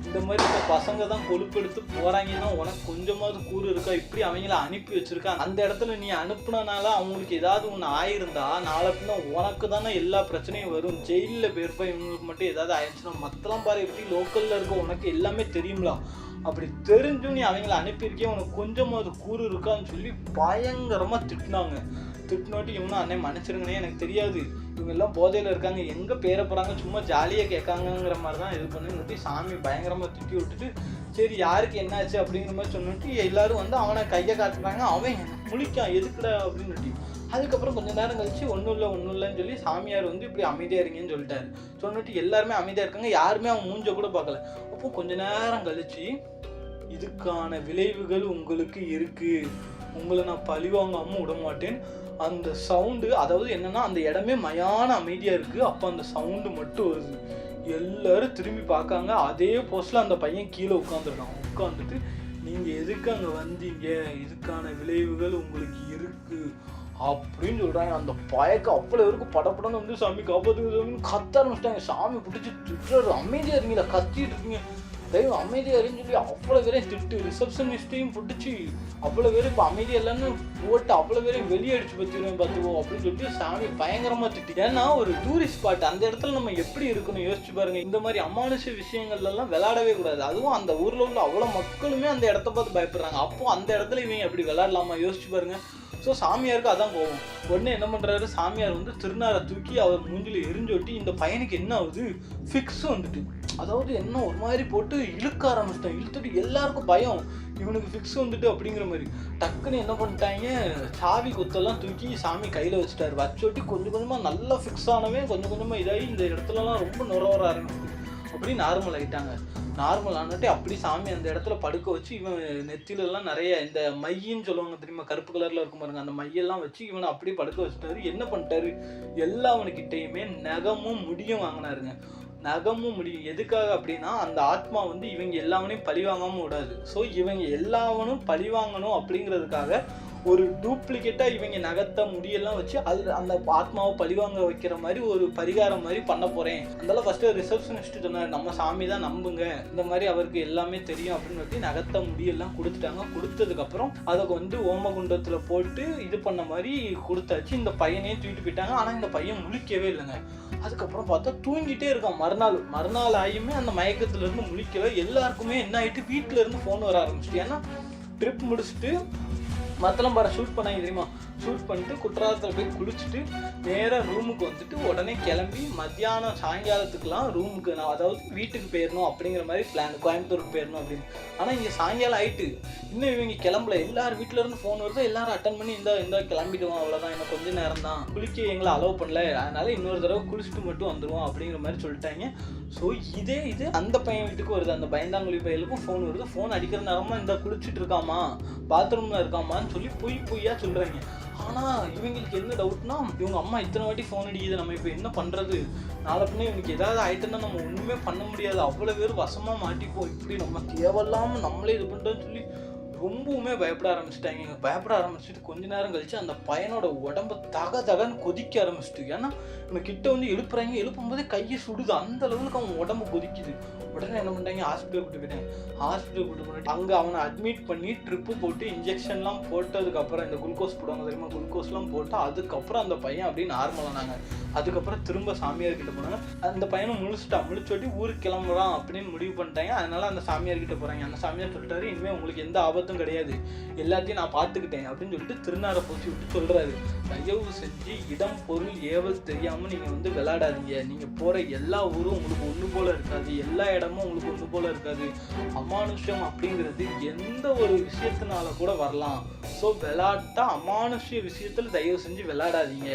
[SPEAKER 1] இந்த மாதிரி இந்த பசங்க தான் கொழுப்பெடுத்து போகிறாங்கன்னா உனக்கு கொஞ்சமாவது கூறு இருக்கா, இப்படி அவங்கள அனுப்பி வச்சிருக்கா, அந்த இடத்துல நீ அனுப்புனனால அவங்களுக்கு ஏதாவது ஒன்று ஆயிருந்தா நாளை பின்னா உனக்கு தானே எல்லா பிரச்சனையும் வரும். ஜெயிலில் போயிருப்பா, இவங்களுக்கு மட்டும் ஏதாவது ஆயிடுச்சுன்னா மற்றலாம் பாரு எப்படி லோக்கலில் இருக்க உனக்கு எல்லாமே தெரியுங்களா, அப்படி தெரிஞ்சும் நீ அவங்கள அனுப்பியிருக்கே, உனக்கு கொஞ்சமாவது கூறு இருக்கான்னு சொல்லி பயங்கரமாக திட்டினோட்டி இவனும் அண்ணன் மன்னிச்சிருங்கண்ணே எனக்கு தெரியாது, இவங்க எல்லாம் போதையில் இருக்காங்க, எங்கே பேர போகிறாங்க, சும்மா ஜாலியாக கேட்காங்கிற மாதிரி தான் இது பண்ணிட்டு சாமி பயங்கரமாக திட்டி விட்டுட்டு சரி யாருக்கு என்னாச்சு அப்படிங்கிற மாதிரி சொன்னிட்டு எல்லாரும் வந்து அவனை கையை காட்டுறாங்க. அவன் முழிக்கான் எதுக்குடா அப்படின்னு. அதுக்கப்புறம் கொஞ்சம் நேரம் கழிச்சு ஒன்றும் இல்லைன்னு சொல்லி சாமியார் வந்து இப்படி அமைதியாக இருங்கன்னு சொல்லிட்டாரு. சொன்னிட்டு எல்லாருமே அமைதியாக இருக்காங்க, யாருமே அவன் மூஞ்ச கூட பார்க்கல. அப்போ கொஞ்ச நேரம் கழிச்சு இதுக்கான விளைவுகள் உங்களுக்கு இருக்கு, உங்களை நான் பழி வாங்காமல் விட மாட்டேன். அந்த சவுண்டு, அதாவது என்னன்னா அந்த இடமே மயான அமைதியாக இருக்குது. அப்போ அந்த சவுண்டு மட்டும் வருது. எல்லாரும் திரும்பி பார்க்காங்க. அதே போஸ்டில் அந்த பையன் கீழே உட்காந்துட்டு நீங்கள் எதுக்கு அங்கே வந்தீங்க, இதுக்கான விளைவுகள் உங்களுக்கு இருக்குது அப்படின்னு சொல்கிறாங்க. அந்த பயக்கு அவ்வளோ இருக்கும். படப்படன்னு வந்து சாமி காப்பாற்றுன்னு கத்த ஆரம்பிச்சிட்டாங்க. சாமி பிடிச்சி திட்டுறாரு, அமைதியாக இருங்கீங்களா, கத்திட்டு இருக்கீங்க, தெய்வம் அமைதியாக இருன்னு சொல்லி அவ்வளோ பேரையும் திட்டு. ரிசப்ஷனிஸ்ட்டையும் பிடிச்சி அவ்வளோ பேரும் இப்போ அமைதியாக இல்லைன்னு போட்டு அவ்வளோ பேரையும் வெளியே அடிச்சு பார்த்துவோம் அப்படின்னு சொல்லிட்டு சாமி பயங்கரமாக திட்டு. ஏன்னா ஒரு டூரிஸ்ட் ஸ்பாட், அந்த இடத்துல நம்ம எப்படி இருக்கணும் யோசிச்சு பாருங்க. இந்த மாதிரி அமானுஷ விஷயங்கள்லாம் விளையாடவே கூடாது. அதுவும் அந்த ஊரில் உள்ள அவ்வளோ மக்களுமே அந்த இடத்த பார்த்து பயப்படுறாங்க. அப்போ அந்த இடத்துல இவங்க எப்படி விளையாடலாமா யோசிச்சு பாருங்க. ஸோ சாமியாருக்கு அதான் போகும். உடனே என்ன பண்ணுறாரு, சாமியார் வந்து திருநாரை தூக்கி அவர் மூஞ்சில் எரிஞ்சொட்டி இந்த பையனுக்கு என்ன ஆகுது, ஃபிக்ஸ் வந்துட்டு, அதாவது என்ன ஒரு மாதிரி போட்டு இழுக்க ஆரம்பிச்சிட்டான். இழுத்துட்டு எல்லாருக்கும் பயம், இவனுக்கு ஃபிக்ஸ் வந்துட்டு அப்படிங்கிற மாதிரி. டக்குன்னு என்ன பண்ணிட்டாங்க, சாவி கொத்தெல்லாம் தூக்கி சாமி கையில் வச்சுட்டாரு. வச்சோட்டி கொஞ்சம் கொஞ்சமாக நல்லா ஃபிக்ஸ் ஆனவே கொஞ்சம் கொஞ்சமாக இதாகி இந்த இடத்துலலாம் ரொம்ப நுர வர ஆரம்பிச்சு அப்படி நார்மல் ஆகிட்டாங்க. நார்மல் ஆனட்டு அப்படி சாமி அந்த இடத்துல படுக்க வச்சு இவன் நெத்திலெல்லாம் நிறைய இந்த மையின்னு சொல்லுவாங்க தெரியுமா, கருப்பு கலரில் இருக்கும் பாருங்க, அந்த மையெல்லாம் வச்சு இவனை அப்படியே படுக்க வச்சுட்டாரு. என்ன பண்ணிட்டாரு, எல்லாவனுக்கிட்டையுமே நகமும் முடியும் வாங்கினாருங்க. நகமும் முடியும் எதுக்காக அப்படின்னா, அந்த ஆத்மா வந்து இவங்க எல்லாவனையும் பழி வாங்காமல் விடாது. ஸோ இவங்க எல்லாவனும் பழி வாங்கணும் அப்படிங்கிறதுக்காக ஒரு டூப்ளிகேட்டாக இவங்க நகத்த முடியெல்லாம் வச்சு அது அந்த ஆத்மாவை பழிவாங்க வைக்கிற மாதிரி ஒரு பரிகாரம் மாதிரி பண்ண போகிறேன். அதனால ஃபஸ்ட்டு ரிசப்ஷனிஸ்ட்டு சொன்னார், நம்ம சாமி தான் நம்புங்க, இந்த மாதிரி அவருக்கு எல்லாமே தெரியும் அப்படின்னு சொல்லி நகத்த முடியெல்லாம் கொடுத்துட்டாங்க. கொடுத்ததுக்கப்புறம் அதை வந்து ஓமகுண்டத்தில் போட்டு இது பண்ண மாதிரி கொடுத்தாச்சு. இந்த பையனையும் தூக்கிட்டு போயிட்டாங்க. ஆனால் இந்த பையன் முழிக்கவே இல்லைங்க. அதுக்கப்புறம் பார்த்தா தூங்கிட்டே இருக்கான். மறுநாள் ஆகியுமே அந்த மயக்கத்துலேருந்து முழிக்கவே. எல்லாருக்குமே என்ன ஆகிட்டு, வீட்டில் இருந்து ஃபோன் வர ஆரம்பிச்சிட்டு. ஏன்னா ட்ரிப் முடிச்சுட்டு மத்தளம்பாறை ஷூட் பண்ணாங்க தெரியுமா, ஷூட் பண்ணிட்டு குற்றாலத்தில் போய் குளிச்சுட்டு நேராக ரூமுக்கு வந்துட்டு உடனே கிளம்பி மத்தியானம் சாயங்காலத்துக்குலாம் ரூமுக்கு நான் அதாவது வீட்டுக்கு போயிடணும் அப்படிங்கிற மாதிரி பிளான், கோயம்புத்தூருக்கு போயிடணும் அப்படின்னு. ஆனால் இங்கே சாயங்காலம் ஆகிட்டு இன்னும் இவங்க கிளம்பல. எல்லாரும் வீட்டில் இருந்து ஃபோன் வருது, எல்லாரும் அட்டன் பண்ணி இந்த கிளம்பிடுவோம், அவ்வளோதான், இன்னும் கொஞ்சம் நேரம் தான், குளிக்க எங்களை அலோவ் பண்ணல, அதனால இன்னொரு தடவை குளிச்சுட்டு மட்டும் வந்துடுவோம் அப்படிங்கிற மாதிரி சொல்லிட்டாங்க. ஸோ இது அந்த பையன் வீட்டுக்கு வருது, அந்த பயந்தாங்குழி பையலுக்கும் ஃபோன் வருது. ஃபோன் அடிக்கிற நேரமாக இந்த குளிச்சுட்டு இருக்காமா, பாத்ரூமில் இருக்காமான்னு சொல்லி பொய்யா சொல்கிறாங்க. ஆனால் இவங்களுக்கு என்ன டவுட்னா, இவங்க அம்மா இத்தனை வாட்டி ஃபோன் அடிக்குது, நம்ம இப்போ என்ன பண்ணுறது, நாளை பின்னே இவனுக்கு ஏதாவது ஆயிட்டுன்னா நம்ம ஒன்றுமே பண்ண முடியாது, அவ்வளோ பேர் வசமாக மாட்டிப்போம், இப்படி நம்ம தேவையில்லாமல் நம்மளே இது பண்ணுறோன்னு சொல்லி ரொம்பவுமே பயப்பட ஆரம்பிச்சிட்டாங்க. பயப்பட ஆரம்பிச்சுட்டு கொஞ்ச நேரம் கழிச்சு அந்த பையனோட உடம்பு தகன்னு கொதிக்க ஆரம்பிச்சிட்டு. ஏன்னா நம்ம கிட்ட வந்து எழுப்பும்போதே கையை சுடுது, அந்த லெவலுக்கு அவன் உடம்பு கொதிக்குது. உடனே என்ன பண்ணிட்டாங்க, ஹாஸ்பிட்டல் கூட்டு போயிட்டாங்க. ஹாஸ்பிட்டல் கூட்டு போயிட்டு அங்கே அவனை அட்மிட் பண்ணி ட்ரிப்பு போட்டு இன்ஜெக்ஷன்லாம் போட்டதுக்கப்புறம், இந்த குளுக்கோஸ் போடுவாங்க தெரியுமா, குளுக்கோஸ்லாம் போட்டு அதுக்கப்புறம் அந்த பையன் அப்படியே நார்மல் ஆனாங்க. அதுக்கப்புறம் திரும்ப சாமியார் கிட்ட போனாங்க. அந்த பையனை முழிச்சுட்டு ஊருக்கு கிளம்புறான் அப்படின்னு முடிவு பண்ணிட்டாங்க. அதனால அந்த சாமியார் கிட்ட போகிறாங்க. அந்த சாமியார் சொல்லிட்டாரு, இனிமேல் உங்களுக்கு எந்த ஆபத்தும் கிடையாது, எல்லாத்தையும் நான் பார்த்துக்கிட்டேன் அப்படின்னு சொல்லிட்டு திருநாரை பூச்சி விட்டு சொல்கிறாரு, தயவு செஞ்சு இடம் பொருள் ஏவல் தெரியாமல் நீங்கள் வந்து விளையாடாதீங்க, நீங்கள் போகிற எல்லா ஊரும் உங்களுக்கு ஒன்று போல் இருக்காது, எல்லா இடமும் உங்களுக்கு ஒன்று போல் இருக்காது, அமானுஷ்யம் அப்படிங்கிறது எந்த ஒரு விஷயத்தினால கூட வரலாம். ஸோ விளையாட்டா அமானுஷ்ய விஷயத்தில் தயவு செஞ்சு விளையாடாதீங்க,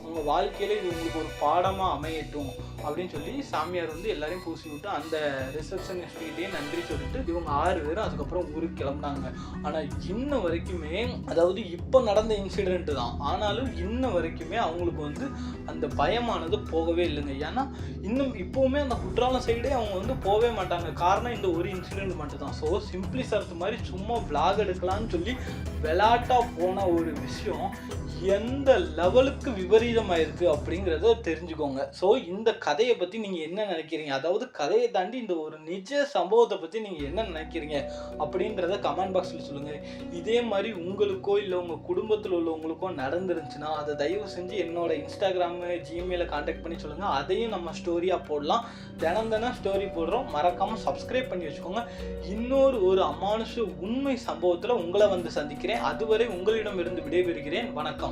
[SPEAKER 1] உங்கள் வாழ்க்கையில் இது உங்களுக்கு ஒரு பாடமாக அமையட்டும் அப்படின்னு சொல்லி சாமியார் வந்து எல்லாரையும் பூசி விட்டு அந்த ரிசப்ஷனிஸ்ட்கிட்டே நன்றி சொல்லிட்டு இவங்க 6 பேரும் அதுக்கப்புறம் ஊருக்கு கிளம்புனாங்க. ஆனால் இன்ன வரைக்குமே, அதாவது இப்போ நடந்த இன்சிடென்ட்டு தான், ஆனாலும் இன்ன வரைக்குமே அவங்களுக்கு வந்து அந்த பயமானது போகவே இல்லைங்க. ஏன்னா இன்னும் இப்போவுமே அந்த குற்றாலம் சைடே அவங்க வந்து போகவே மாட்டாங்க. காரணம் இந்த ஒரு இன்சிடென்ட் மட்டும் தான். ஸோ சிம்பிளி சரத்து மாதிரி சும்மா விளாக் எடுக்கலான்னு சொல்லி விளையாட்டாக போன ஒரு விஷயம் எந்த லெவலுக்கு விபரீதமாயிருக்கு அப்படிங்கிறத தெரிஞ்சுக்கோங்க. ஸோ இந்த கதையை பற்றி நீங்கள் என்ன நினைக்கிறீங்க, அதாவது கதையை தாண்டி இந்த ஒரு நிஜ சம்பவத்தை பற்றி நீங்கள் என்ன நினைக்கிறீங்க அப்படின்றத கமெண்ட் பாக்ஸில் சொல்லுங்கள். இதே மாதிரி உங்களுக்கோ இல்லை உங்கள் குடும்பத்தில் உள்ளவங்களுக்கோ நடந்துருந்துச்சுன்னா அதை தயவு செஞ்சு என்னோட இன்ஸ்டாகிராமு, ஜிமெயிலை கான்டாக்ட் பண்ணி சொல்லுங்கள். அதையும் நம்ம ஸ்டோரியாக போடலாம். தினம் ஸ்டோரி போடுறோம், மறக்காமல் சப்ஸ்கிரைப் பண்ணி வச்சுக்கோங்க. இன்னொரு ஒரு அமானுஷ உண்மை சம்பவத்தில் உங்களை வந்து சந்திக்கிறேன். அதுவரை உங்களிடம் இருந்து விடைபெறுகிறேன். வணக்கம்.